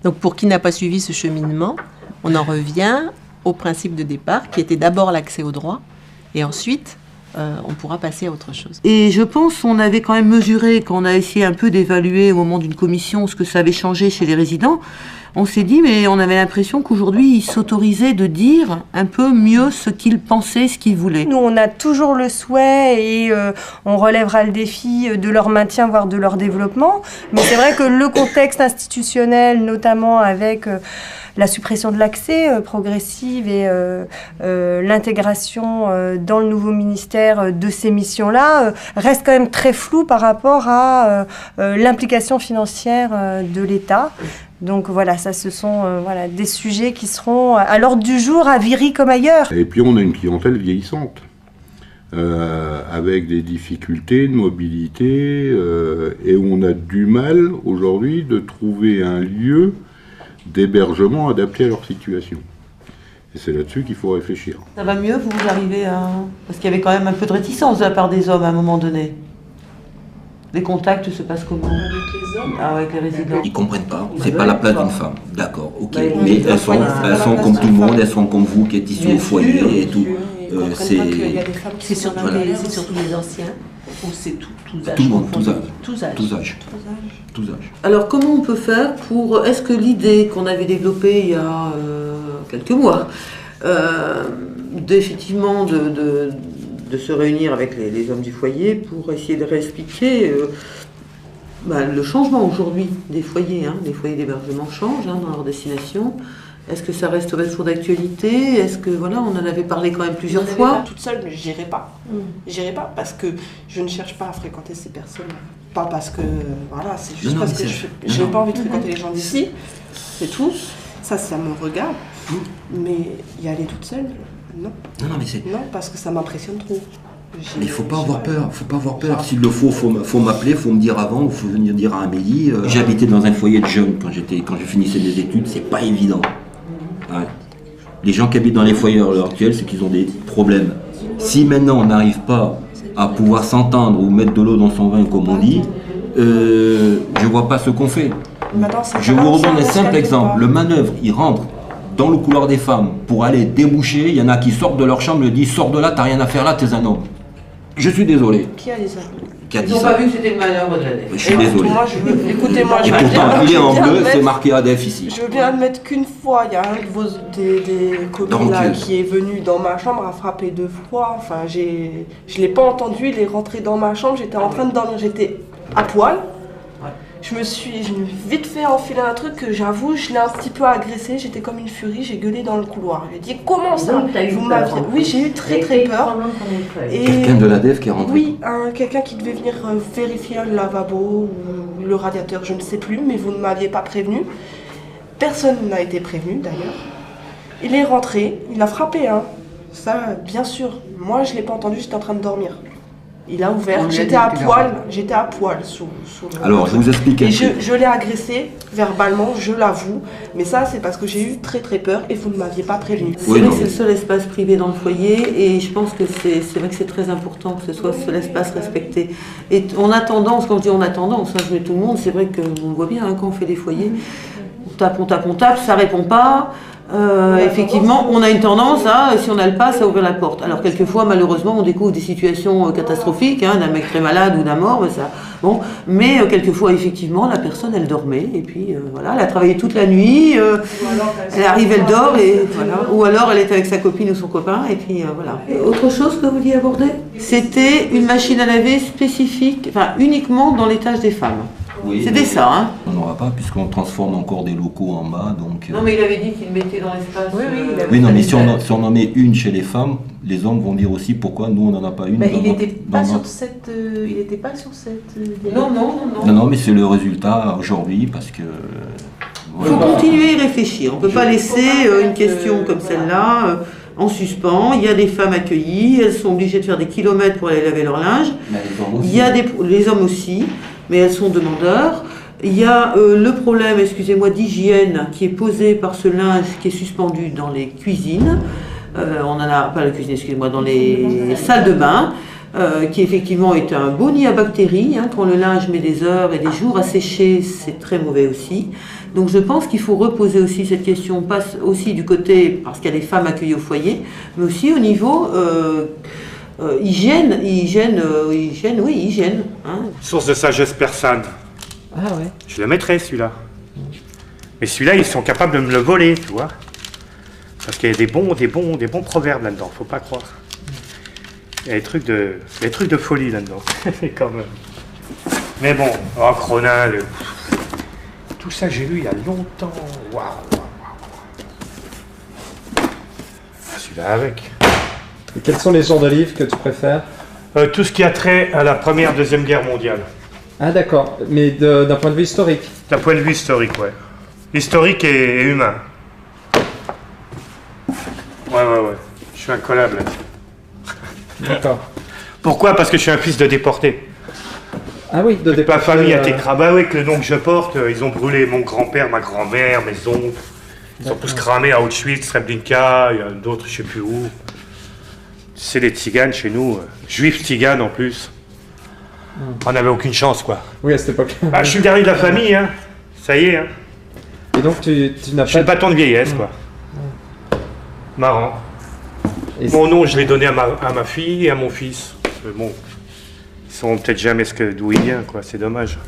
Donc pour qui n'a pas suivi ce cheminement, on en revient au principe de départ, qui était d'abord l'accès au droit, et ensuite, on pourra passer à autre chose. Et je pense qu'on avait quand même mesuré, quand on a essayé un peu d'évaluer au moment d'une commission ce que ça avait changé chez les résidents, on s'est dit, mais on avait l'impression qu'aujourd'hui, ils s'autorisaient de dire un peu mieux ce qu'ils pensaient, ce qu'ils voulaient. Nous, on a toujours le souhait et on relèvera le défi de leur maintien, voire de leur développement. Mais c'est vrai que le contexte institutionnel, notamment avec la suppression de l'accès progressive et l'intégration dans le nouveau ministère de ces missions-là, reste quand même très flou par rapport à l'implication financière de l'État. Donc voilà, ça ce sont des sujets qui seront à l'ordre du jour à Viry comme ailleurs. Et puis on a une clientèle vieillissante, avec des difficultés de mobilité, et on a du mal aujourd'hui de trouver un lieu d'hébergement adapté à leur situation. Et c'est là-dessus qu'il faut réfléchir. Ça va mieux, vous arrivez à... Parce qu'il y avait quand même un peu de réticence de la part des hommes à un moment donné. Les contacts se passent comment? Avec les hommes? Ah, avec les résidents. Ils comprennent pas, c'est pas la place d'une femme, d'accord, ok. Mais elles sont comme tout le monde, elles sont comme vous qui êtes issus au foyer et tout. C'est surtout les anciens, ou c'est tous âges? Tout le monde, tous âges. Alors comment on peut faire pour... Est-ce que l'idée qu'on avait développée il y a quelques mois, effectivement de se réunir avec les hommes du foyer pour essayer de réexpliquer le changement aujourd'hui des foyers, les foyers d'hébergement changent dans leur destination. Est-ce que ça resterait toujours d'actualité? Est-ce que, on en avait parlé quand même plusieurs fois. Pas toute seule, mais j'irai pas. J'irai pas parce que je ne cherche pas à fréquenter ces personnes. Pas parce que, c'est juste parce que je n'ai pas envie de fréquenter les gens d'ici. C'est tout. Ça me regarde. Mais y aller toute seule, non. Non, parce que ça m'impressionne trop. Mais il faut pas avoir peur, S'il le faut m'appeler, faut me dire avant, faut venir dire à Amélie. J'habitais dans un foyer de jeunes quand je finissais mes études, c'est pas évident. Ouais. Les gens qui habitent dans les foyers à l'heure actuelle, c'est qu'ils ont des problèmes. Si maintenant on n'arrive pas à pouvoir s'entendre ou mettre de l'eau dans son vin, comme on dit, je vois pas ce qu'on fait. Je vous redonne un simple exemple. Le manœuvre, il rentre dans le couloir des femmes pour aller déboucher. Il y en a qui sortent de leur chambre, lui disent sors de là, t'as rien à faire là, t'es un homme. Je suis désolé. Qui a dit ça? Ils n'ont pas vu que c'était le manœuvre de l'ADEF. Je suis désolé. Écoutez-moi, et pourtant, il est en bleu, c'est marqué ADEF ici. Je veux bien admettre qu'une fois, il y a un de des communes là, qui est venu dans ma chambre, a frappé 2 fois. Enfin, je ne l'ai pas entendu, il est rentré dans ma chambre, j'étais en train de dormir, j'étais à poil. Je me suis vite fait enfiler un truc que j'avoue, je l'ai un petit peu agressé, j'étais comme une furie, j'ai gueulé dans le couloir. Je lui ai dit comment ça? Oui, j'ai eu très peur. Quelqu'un de l'ADEF qui est rentré? Oui, quelqu'un qui devait venir vérifier le lavabo ou le radiateur, je ne sais plus, mais vous ne m'aviez pas prévenu. Personne n'a été prévenu d'ailleurs. Il est rentré, il a frappé, hein. Ça, bien sûr. Moi, je l'ai pas entendu, j'étais en train de dormir. Il a ouvert, j'étais à poil sous le... Alors, je vous explique un Et truc. je l'ai agressé verbalement, je l'avoue. Mais ça, c'est parce que j'ai eu très peur et vous ne m'aviez pas prévenu. C'est vrai que c'est le seul espace privé dans le foyer et je pense que c'est vrai que c'est très important que ce soit ce seul espace respecté. Et on a tendance, quand je dis on a tendance, hein, je mets tout le monde, c'est vrai qu'on voit bien hein, quand on fait des foyers, on tape, ça répond pas. Effectivement, on a une tendance à, si on a le pass, à ouvrir la porte. Alors quelquefois, malheureusement, on découvre des situations catastrophiques, hein, d'un mec très malade ou d'un mort, mais ça. Bon, mais quelquefois, effectivement, la personne, elle dormait et puis voilà, elle a travaillé toute la nuit. Elle arrive, elle dort et voilà. Ou alors, elle est avec sa copine ou son copain et puis voilà. Et autre chose que vous vouliez aborder, c'était une machine à laver spécifique, enfin uniquement dans l'étage des femmes. Oui, c'était ça, hein. On n'aura pas, puisqu'on transforme encore des locaux en bas, donc... Non, mais il avait dit qu'il mettait dans l'espace... Oui, non, mais si on en met une chez les femmes, les hommes vont dire aussi pourquoi nous, on n'en a pas une. Mais il n'était pas sur cette... il n'était pas sur cette... Non, mais c'est le résultat aujourd'hui, parce que... Il faut continuer à y réfléchir. On ne peut pas laisser une question comme celle-là en suspens. Il y a des femmes accueillies, elles sont obligées de faire des kilomètres pour aller laver leur linge. Il y a les hommes aussi, mais elles sont demandeurs. Il y a le problème, excusez-moi, d'hygiène qui est posé par ce linge qui est suspendu dans les cuisines. On en a, pas la cuisine, excusez-moi, dans les salles de bain. Qui effectivement est un beau nid à bactéries. Hein, quand le linge met des heures et des jours à sécher, c'est très mauvais aussi. Donc je pense qu'il faut reposer aussi cette question, pas aussi du côté, parce qu'il y a des femmes accueillies au foyer, mais aussi au niveau hygiène. Hein. Source de sagesse persane. Ah ouais. Je le mettrais celui-là. Mais celui-là, ils sont capables de me le voler, tu vois. Parce qu'il y a des bons proverbes là-dedans, faut pas croire. Il y a des trucs de folie là-dedans, quand même. Mais bon, Cronin, tout ça j'ai lu il y a longtemps. Waouh. Celui-là avec. Et quels sont les genres de livres que tu préfères? Tout ce qui a trait à la Première, Deuxième Guerre mondiale. Ah d'accord, mais d'un point de vue historique? D'un point de vue historique, ouais. Historique et humain. Ouais. Je suis incollable là-dessus. D'accord. Pourquoi? Parce que je suis un fils de déporté. Ah oui, de déporté. Ma famille a été cramée. Bah oui, avec le nom que je porte, ils ont brûlé mon grand-père, ma grand-mère, mes oncles. Ils sont tous cramés à Auschwitz, Srebrenica, il y a d'autres, je sais plus où. C'est des tziganes chez nous, juifs tziganes en plus. On n'avait aucune chance, quoi. Oui, à cette époque. Bah, je suis le dernier de la famille, hein. Ça y est, hein. Et donc tu n'as pas... Je suis le bâton de vieillesse, quoi. Marrant. Mon nom, je l'ai donné à ma fille et à mon fils. Bon, ils sauront peut-être jamais d'où il vient, quoi. C'est dommage.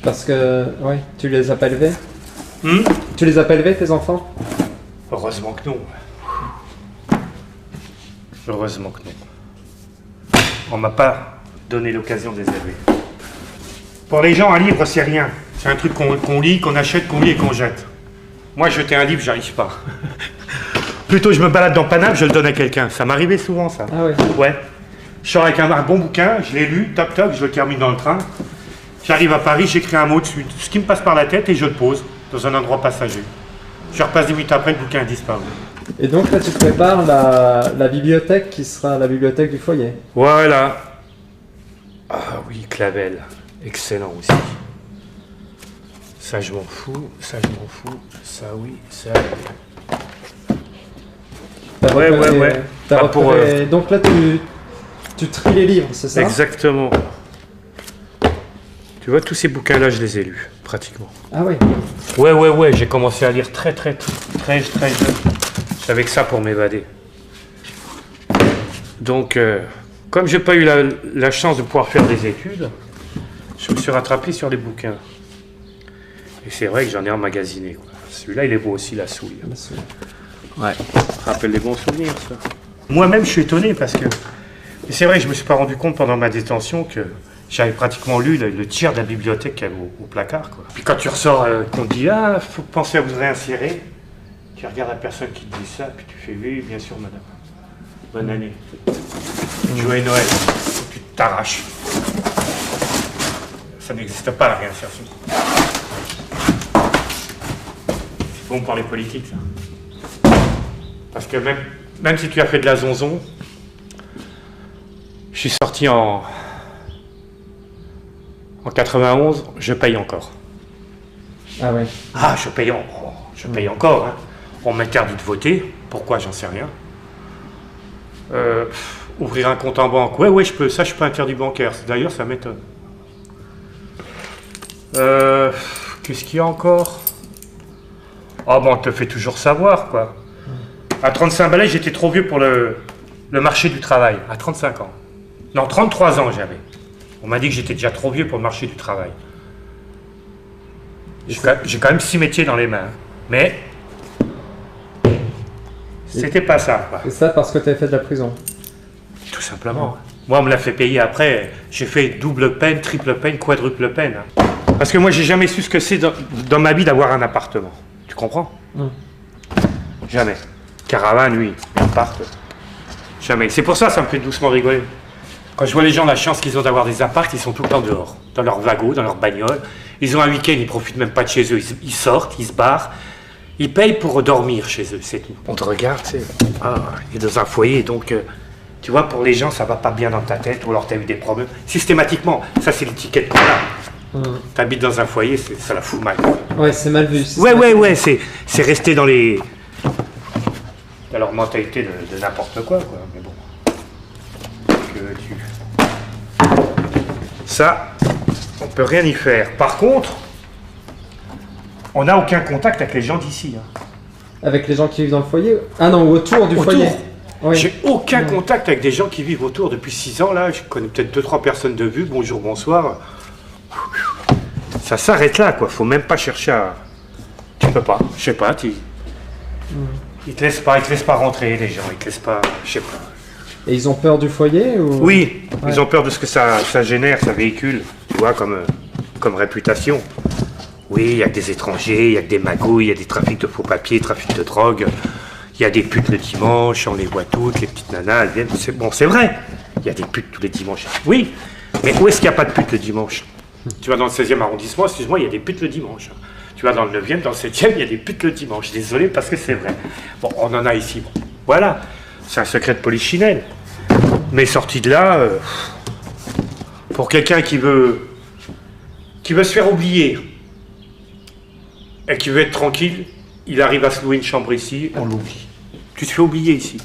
Parce que, ouais, tu les as pas élevés? Tu les as pas élevés, tes enfants? Heureusement que non. Heureusement que non. On m'a pas donné l'occasion de les élever. Pour les gens, un livre, c'est rien. C'est un truc qu'on lit, qu'on achète, qu'on lit et qu'on jette. Moi, jeter un livre, j'arrive pas. Plutôt, je me balade dans Paname, je le donne à quelqu'un. Ça m'arrivait souvent, ça. Ah ouais. Ouais. Je sors avec un bon bouquin, je l'ai lu, toc, je le termine dans le train. J'arrive à Paris, j'écris un mot dessus, ce qui me passe par la tête, et je le pose dans un endroit passager. Je repasse 10 minutes après, le bouquin a disparu. Et donc là, tu prépares la bibliothèque qui sera la bibliothèque du foyer. Voilà. Ah oui, Clavel. Excellent aussi. Ça, je m'en fous. Ça, je m'en fous. Ça, oui. Ça, ouais. T'as repéré... Donc là, tu tries les livres, c'est ça? Exactement. Tu vois, tous ces bouquins-là, je les ai lus, pratiquement. Ah oui. Ouais. J'ai commencé à lire très jeune. J'avais que ça pour m'évader. Donc, comme j'ai pas eu la chance de pouvoir faire des études, je me suis rattrapé sur les bouquins. Et c'est vrai que j'en ai emmagasiné, quoi. Celui-là, il est beau aussi, La Souille. Ouais, rappelle les bons souvenirs, ça. Moi-même, je suis étonné parce que... Et c'est vrai que je me suis pas rendu compte pendant ma détention que j'avais pratiquement lu le tiers de la bibliothèque qu'il y avait au placard, quoi. Puis quand tu ressors, qu'on te dit « Ah, faut penser à vous réinsérer », tu regardes la personne qui te dit ça, puis tu fais « Oui, bien sûr, madame. Bonne année. Joyeux Noël. » Tu t'arraches. Ça n'existe pas, la réinsertion. C'est bon pour les politiques, ça. que même si tu as fait de la zonzon, je suis sorti en 91, je paye encore. Ah ouais. Ah, je paye encore. Hein. On m'interdit de voter. Pourquoi, j'en sais rien. Ouvrir un compte en banque. Ouais, je peux. Ça, je suis pas interdit bancaire. D'ailleurs, ça m'étonne. Qu'est-ce qu'il y a encore? Oh, bon, on te fait toujours savoir, quoi. À 35 balais, j'étais trop vieux pour le marché du travail. À 35 ans. Non, 33 ans, j'avais. On m'a dit que j'étais déjà trop vieux pour le marché du travail. J'ai quand même 6 métiers dans les mains. Mais c'était pas ça, quoi. Et ça parce que tu avais fait de la prison? Tout simplement. Moi, on me l'a fait payer après. J'ai fait double peine, triple peine, quadruple peine. Parce que moi, j'ai jamais su ce que c'est dans ma vie d'avoir un appartement. Tu comprends? Jamais. Caravane, oui. Appart. Jamais. C'est pour ça que ça me fait doucement rigoler. Quand je vois les gens, la chance qu'ils ont d'avoir des apparts, ils sont tout le temps dehors. Dans leur wagon, dans leur bagnole. Ils ont un week-end, ils profitent même pas de chez eux. Ils sortent, ils se barrent. Ils payent pour dormir chez eux, c'est tout. On te regarde, tu sais. Ah, il est dans un foyer, donc... tu vois, pour les gens, ça va pas bien dans ta tête, ou alors tu as eu des problèmes. Systématiquement, ça c'est l'étiquette qu'on a. T'habites dans un foyer, ça la fout mal. Ouais, c'est mal vu. Ouais, c'est resté dans leur mentalité de n'importe quoi, mais bon. Ça, on peut rien y faire. Par contre, on n'a aucun contact avec les gens d'ici. Hein. Avec les gens qui vivent dans le foyer? Ah non, autour du foyer. Oui. J'ai aucun contact avec des gens qui vivent autour depuis 6 ans. Là, je connais peut-être 2-3 personnes de vue. Bonjour, bonsoir. Ça s'arrête là, quoi. Faut même pas chercher à... Tu peux pas. Je sais pas. Ils te laissent pas rentrer, les gens. Ils te laissent pas... Je sais pas. Et ils ont peur du foyer ou... Oui. Ouais. Ils ont peur de ce que ça génère, ça véhicule. Tu vois, comme réputation. Oui, il y a que des étrangers, il y a que des magouilles, il y a des trafics de faux papiers, trafics de drogue. Il y a des putes le dimanche, on les voit toutes, les petites nanas, elles viennent. Bon, c'est vrai, il y a des putes tous les dimanches. Oui, mais où est-ce qu'il n'y a pas de putes le dimanche? Tu vas dans le 16e arrondissement, excuse-moi, il y a des putes le dimanche. Tu vas dans le 9e, dans le 7e, il y a des putes le dimanche. Désolé, parce que c'est vrai. Bon, on en a ici. Bon, voilà, c'est un secret de polichinelle. Mais sorti de là, pour quelqu'un qui veut se faire oublier et qui veut être tranquille, il arrive à se louer une chambre ici, on l'oublie. Tu te fais oublier ici.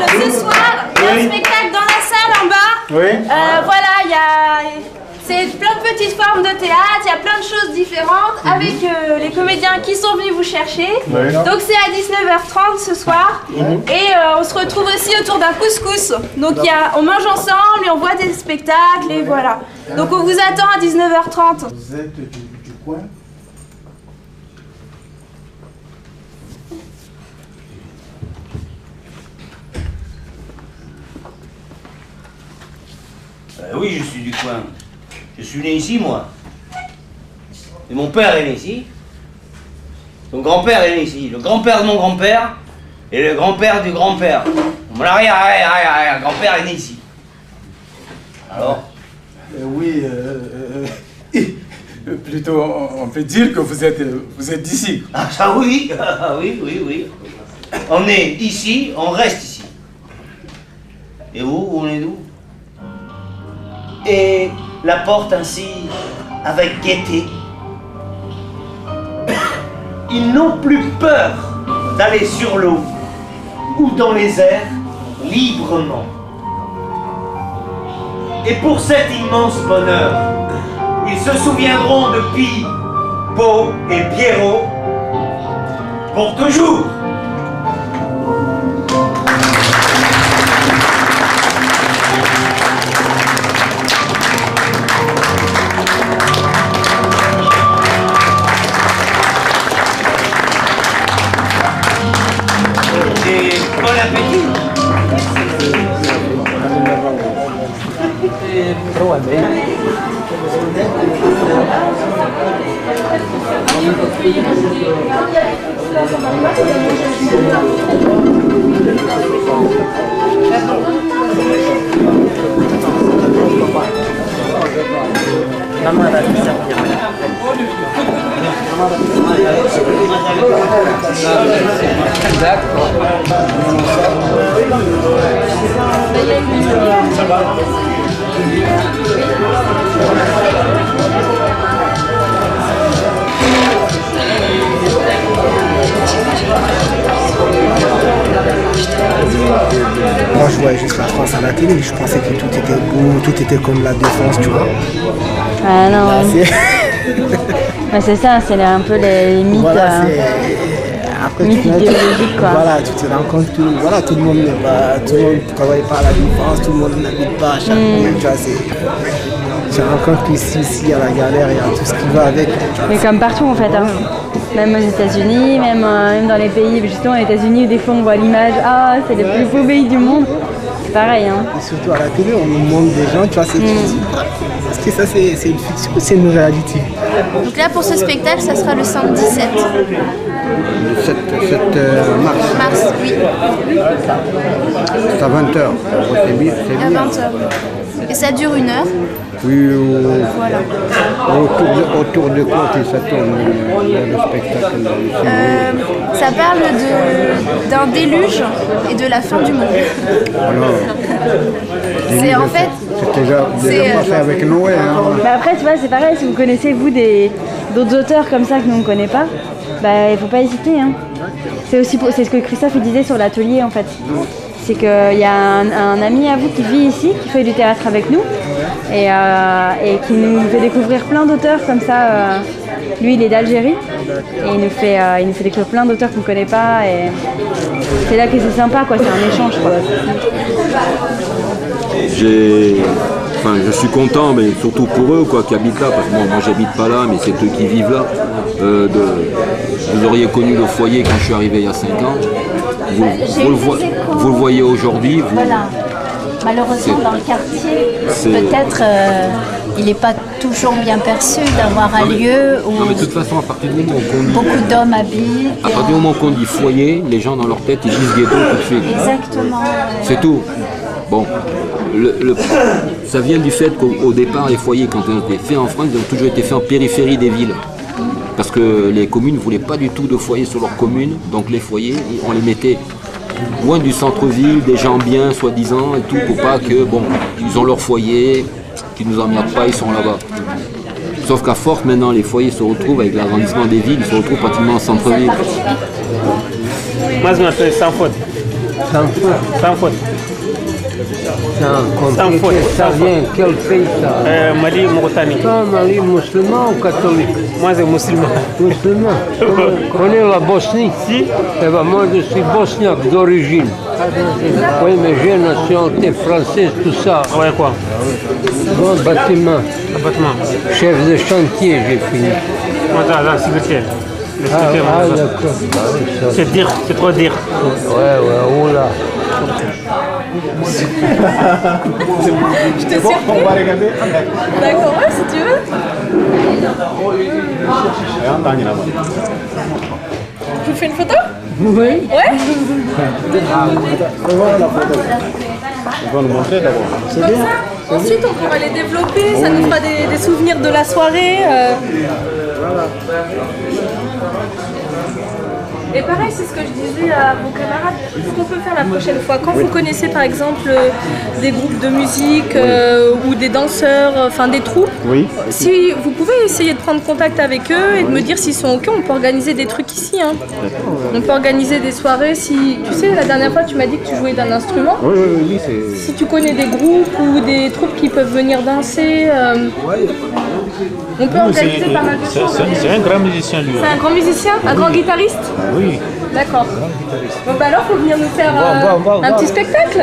Ce soir, il y a un spectacle dans la salle en bas. Oui. Voilà, c'est plein de petites formes de théâtre, il y a plein de choses différentes avec les comédiens qui sont venus vous chercher. Oui. Donc c'est à 19h30 ce soir. Et on se retrouve aussi autour d'un couscous. Donc on mange ensemble et on voit des spectacles et voilà. Donc on vous attend à 19h30. Vous êtes du coin? Oui, je suis du coin. Je suis né ici, moi. Et mon père est né ici. Mon grand-père est né ici. Le grand-père de mon grand-père et le grand-père du grand-père. Mon arrière-grand-père est né ici. Alors Oui, plutôt on peut dire que vous êtes d'ici. Ah ça oui, oui. On est ici, on reste ici. Et vous, on est d'où? Et la porte ainsi, avec gaieté. Ils n'ont plus peur d'aller sur l'eau ou dans les airs librement. Et pour cet immense bonheur, ils se souviendront de Pi, Beau et Pierrot pour toujours. va bien. Moi je voyais juste la France à la télé, je pensais que tout était beau, tout était comme la défense, tu vois. Ah non. C'est ça, c'est un peu les mythes, Voilà, après, mythes idéologiques quoi. Voilà, tu te rends compte que voilà, tout le monde ne travaille pas à la défense, tout le monde n'habite pas à chaque moment, tu vois, tu te rends compte qu'ici, il y a la galère, il y a tout ce qui va avec. Mais comme partout en fait, hein. Même aux États-Unis, même dans les pays, justement aux États-Unis où des fois on voit l'image, ah c'est le plus beau pays du monde, c'est pareil. Hein. Et surtout à la télé, on nous montre des gens, tu vois, est-ce que ça c'est une fiction ou c'est une réalité? Donc là pour ce spectacle, ça sera le samedi 17. Le 7 mars. Mars, oui. C'est à 20h. C'est bien. À 20h. Et ça dure 1 heure. Oui, Voilà. autour de quoi ça tourne le spectacle? Ça parle d'un déluge et de la fin du monde. C'est en fait. C'est déjà fait avec Noé. Hein. Bah après tu vois c'est pareil, si vous connaissez vous d'autres auteurs comme ça que nous on ne connaît pas, bah il faut pas hésiter. Hein. C'est ce que Christophe il disait sur l'atelier en fait. C'est qu'il y a un ami à vous qui vit ici, qui fait du théâtre avec nous et qui nous fait découvrir plein d'auteurs comme ça. Lui il est d'Algérie et il nous fait découvrir plein d'auteurs qu'on ne connaît pas et c'est là que c'est sympa quoi, c'est un échange quoi. Je suis content, mais surtout pour eux quoi, qui habitent là, parce que moi j'habite pas là, mais c'est eux qui vivent là. Vous auriez connu le foyer quand je suis arrivé il y a 5 ans. Vous le voyez aujourd'hui. Voilà. Malheureusement, dans le quartier, peut-être il n'est pas toujours bien perçu d'avoir un lieu où non, mais de toute façon, à partir du moment où on dit, beaucoup d'hommes habitent. à partir du moment qu'on dit foyer, les gens dans leur tête ils disent ghetto tout de suite. Exactement. C'est tout. Bon, ça vient du fait qu'au départ, les foyers, quand ils ont été faits en France, ils ont toujours été faits en périphérie des villes. Parce que les communes ne voulaient pas du tout de foyers sur leur commune, donc les foyers, on les mettait loin du centre-ville, des gens bien, soi-disant, et tout, pour pas que, bon, ils ont leur foyer, qu'ils nous emmerdent pas, ils sont là-bas. Sauf qu'à force, maintenant, les foyers se retrouvent, avec l'agrandissement des villes, ils se retrouvent pratiquement en centre-ville. Moi, je m'appelle Sans Faute. Sans Faute. Sans faute. Ça vient, quel pays ça? Mali, Mauritanie. Toi, Mali, musulman ou catholique? Moi, c'est musulman. Musulman. Connais la Bosnie? Si. Eh ben, moi, je suis bosniaque d'origine. Oui, mais j'ai nationalité française, tout ça. Ouais, quoi? Bon, bâtiment. Bâtiment. Chef de chantier, j'ai fini. Moi, c'est secrétaire. D'accord. C'est dire, c'est trop dire. Ouais, oula. Je te surpris. On va regarder. D'accord, ouais, si tu veux. Je vous fais une photo? Oui. Ouais. On va nous montrer d'abord. Comme ça. Ensuite, on pourra les développer. Ça nous fera des souvenirs de la soirée. Voilà. Et pareil, c'est ce que je disais à vos camarades, ce qu'on peut faire la prochaine fois. Quand vous connaissez par exemple des groupes de musique ou des danseurs, enfin des troupes, si vous pouvez essayer de prendre contact avec eux et de me dire s'ils sont ok, on peut organiser des trucs ici. Hein. On peut organiser des soirées. Si tu sais, la dernière fois tu m'as dit que tu jouais d'un instrument. Oui, si tu connais des groupes ou des troupes qui peuvent venir danser, on peut organiser pas mal de choses. C'est un grand musicien lui. C'est un grand musicien, un grand guitariste. Oui. D'accord. Bon bah alors faut venir nous faire un petit spectacle.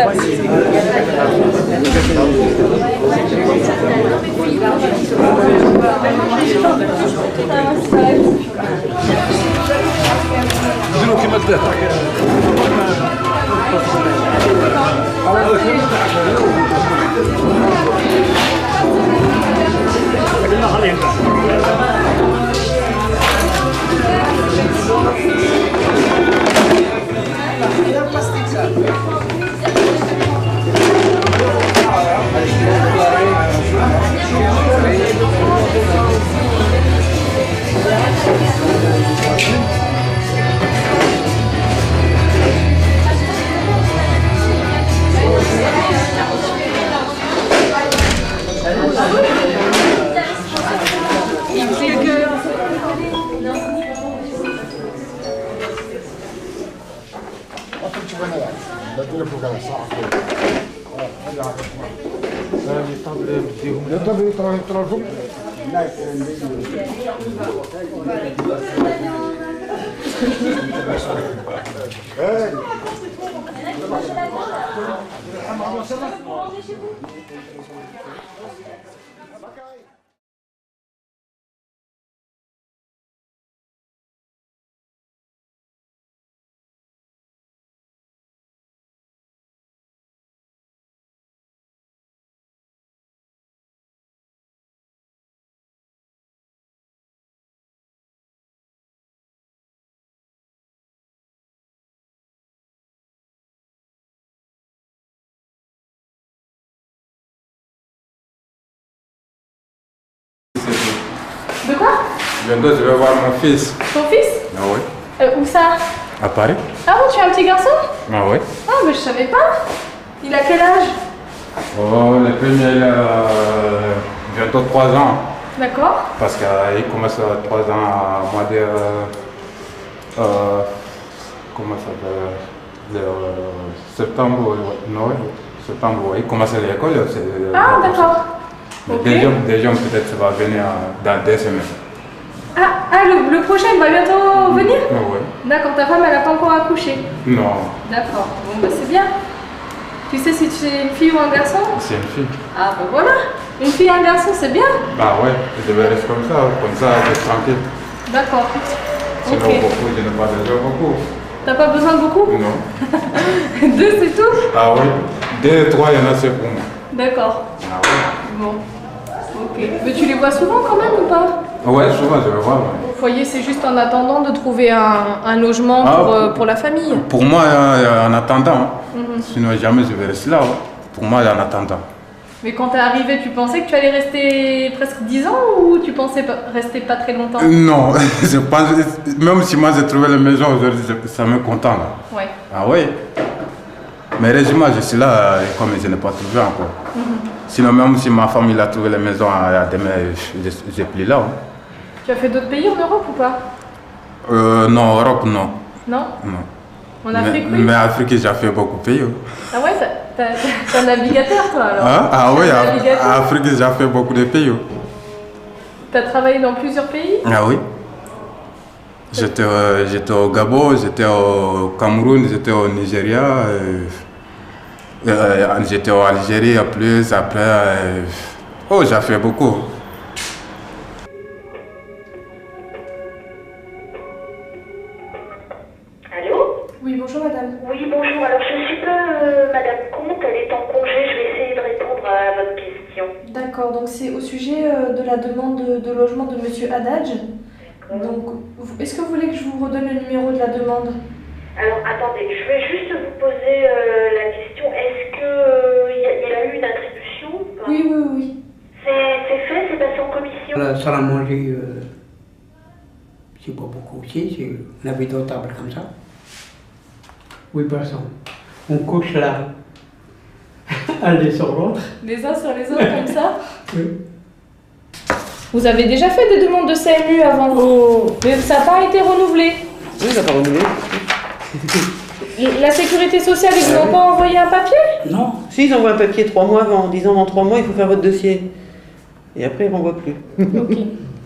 De quoi? Bientôt, je vais voir mon fils. Ton fils? Ah oui. Où ça? À Paris. Ah bon, tu as un petit garçon? Ah oui. Ah, mais je savais pas. Il a quel âge? Oh, le premier, il a bientôt 3 ans. D'accord. Parce qu'il commence à 3 ans à mois de... comment ça s'appelle? Septembre, non, septembre, il commence à l'école. Ah, d'accord. Ok. Des gens peut-être ça va venir dans 2 semaines. Le prochain, il va bientôt venir? Oui. D'accord, ta femme, elle n'a pas encore accouché? Non. D'accord, bon bah c'est bien. Tu sais si tu es une fille ou un garçon? C'est une fille. Ah bah voilà, une fille et un garçon, c'est bien. Bah ouais, je vais rester comme ça je suis tranquille. D'accord. Sinon, Ok. beaucoup, je n'ai pas besoin de beaucoup. T'as pas besoin de beaucoup? Non. 2, c'est tout? Ah oui, 2, 3, il y en a, c'est pour moi. D'accord. Ah ouais. Bon. Ok. Mais tu les vois souvent quand même ou pas? Ouais, souvent, je vais voir. Ouais. Au foyer, c'est juste en attendant de trouver un logement pour la famille. Pour moi, en attendant. Hein. Mhm. Sinon, jamais je vais rester là. Hein. Pour moi, en attendant. Mais quand t'es arrivé, tu pensais que tu allais rester presque 10 ans ou tu pensais rester pas très longtemps? Non, je pense, même si moi j'ai trouvé la maison aujourd'hui, ça me content là. Ouais. Ah oui. Mais heureusement, je suis là comme je n'ai pas trouvé encore. Mhm. Sinon, même si ma famille a trouvé la maison à demain, je plie là. Hein. Tu as fait d'autres pays en Europe ou pas? Non, Europe, non. Non? Non. En Afrique, oui? Mais Afrique, j'ai fait beaucoup de pays. Hein. Ah ouais, t'es un navigateur toi alors? Hein? Ah oui, T'es un navigateur. en Afrique, j'ai fait beaucoup de pays. Hein. T'as travaillé dans plusieurs pays? Ah oui. J'étais au Gabon, j'étais au Cameroun, j'étais au Nigeria, j'étais en Algérie plus, après... oh, j'ai fait beaucoup. Allô? Oui, bonjour madame. Oui, bonjour. Alors, je suis pas Madame Comte, elle est en congé. Je vais essayer de répondre à votre question. D'accord, donc c'est au sujet de la demande de logement de monsieur Haddad. Donc, est-ce que vous voulez que je vous redonne le numéro de la demande? Alors, attendez, je vais juste vous poser la question. Est-ce qu'il y a eu une attribution ou pas? Oui, oui, oui. C'est fait, c'est passé en commission? La salle à manger, c'est pas beaucoup aussi, c'est la vie de table comme ça. 8 personnes. On couche là, un sur l'autre. Les uns sur les autres comme ça? Oui. Vous avez déjà fait des demandes de CMU avant? Mais ça n'a pas été renouvelé. Oui, ça n'a pas renouvelé. La sécurité sociale, ils vous ont pas envoyé un papier? Non. Si, ils envoient un papier 3 mois avant, en disant dans 3 mois, il faut faire votre dossier. Et après, ils ne renvoient plus. Ok.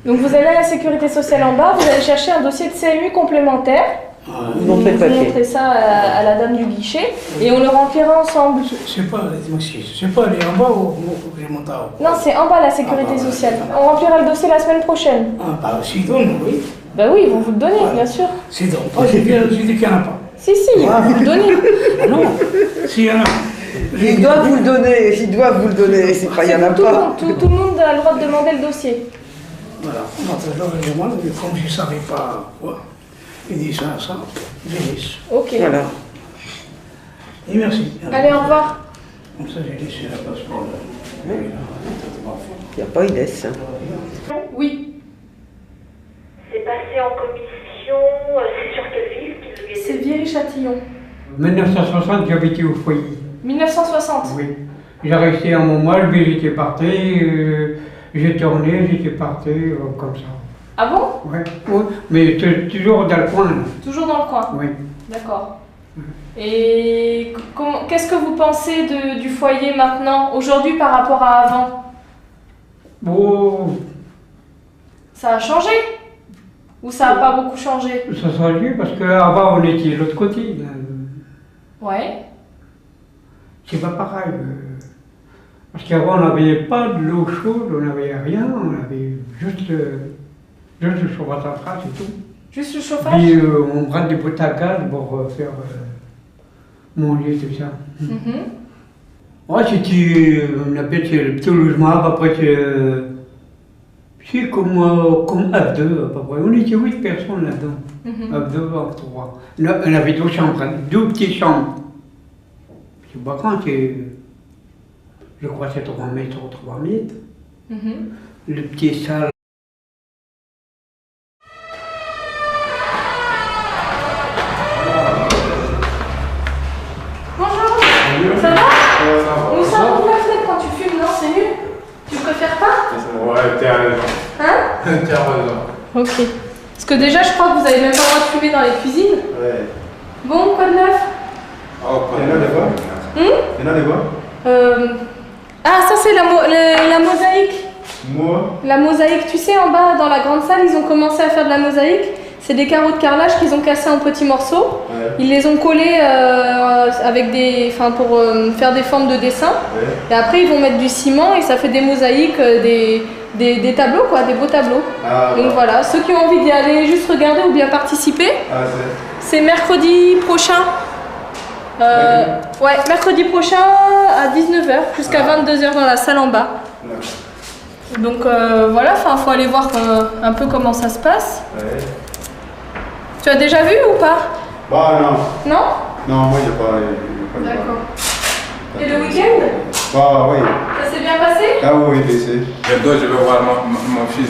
Donc vous allez à la sécurité sociale en bas, vous allez chercher un dossier de CMU complémentaire. Vous montrez le papier. montrez ça à la dame du guichet et on le remplira ensemble. C'est pas, c'est pas aller en bas ou je monte en haut? Non, c'est en bas la sécurité sociale. On remplira le dossier la semaine prochaine. Ah, bah, s'ils donnent, oui. Bah oui, ils vont vous le donner, bien sûr. S'ils donnent pas, j'ai dit qu'il n'y en a pas. Si, ils vont vous le donner. Non, s'il y en a. Ils doivent vous le donner, ils doivent vous le donner, c'est pas, il n'y en a pas. Tout le monde a le droit de demander le dossier. Voilà, moi, je demande, mais comme je ne savais pas quoi, il dit ça, je laisse. Ok. Voilà. Et merci. Allez, au revoir. Comme ça, j'ai laissé la place pour le... Il n'y a pas IDES. Oui. C'est passé passé en commission. C'est sur quelle ville qu'il lui C'est Viry-Châtillon. 1960, j'habitais au foyer. 1960. Oui. J'ai resté un moment, puis j'étais parti, j'ai tourné, j'étais parti, comme ça. Ah bon? Ouais, oui, mais toujours dans le coin. Toujours dans le coin? Oui. D'accord. Et qu'est-ce que vous pensez du foyer maintenant, aujourd'hui par rapport à avant? Bon. Ça a changé? Ou ça n'a pas beaucoup changé? Ça a changé parce qu'avant on était de l'autre côté. Ouais. C'est pas pareil. Parce qu'avant on n'avait pas de l'eau chaude, on n'avait rien, on avait juste le chauffage à trace et tout. Juste le chauffage? Puis on prend des potes à gaz pour faire manger tout ça. Ouais, c'était, on appelle ça le petit logement, après c'est comme F2 à peu près. On était 8 personnes là-dedans. F2, F3. Là, on avait 2 chambres, 2 petites chambres. C'est pas grand, je crois que c'est 3 mètres ou 3 mètres. Le petit salle. Ça va? On s'arrête la fenêtre quand tu fumes, non? C'est mieux? Tu préfères pas? Ouais, t'as raison. Hein? T'as raison. Ok. Parce que déjà, je crois que vous avez même pas le droit de fumer dans les cuisines. Ouais. Bon, quoi de neuf? Oh, il y en a des quoi? Il y en a des quoi? Ah, ça c'est la mosaïque. Moi? La mosaïque, tu sais, en bas, dans la grande salle, ils ont commencé à faire de la mosaïque. C'est des carreaux de carrelage qu'ils ont cassés en petits morceaux. Ouais. Ils les ont collés avec pour faire des formes de dessin. Ouais. Et après, ils vont mettre du ciment et ça fait des mosaïques, des tableaux, quoi, des beaux tableaux. Ah, donc voilà, ceux qui ont envie d'y aller juste regarder ou bien participer, c'est mercredi prochain. Ouais, mercredi prochain à 19h jusqu'à 22h dans la salle en bas. Donc voilà, faut aller voir un peu comment ça se passe. Ouais. Tu as déjà vu ou pas? Bah non. Non? Non, moi il n'y a pas. D'accord. Et le week-end? Bah oui. Ça s'est bien passé? Ah oui, c'est. Bientôt je vais voir mon fils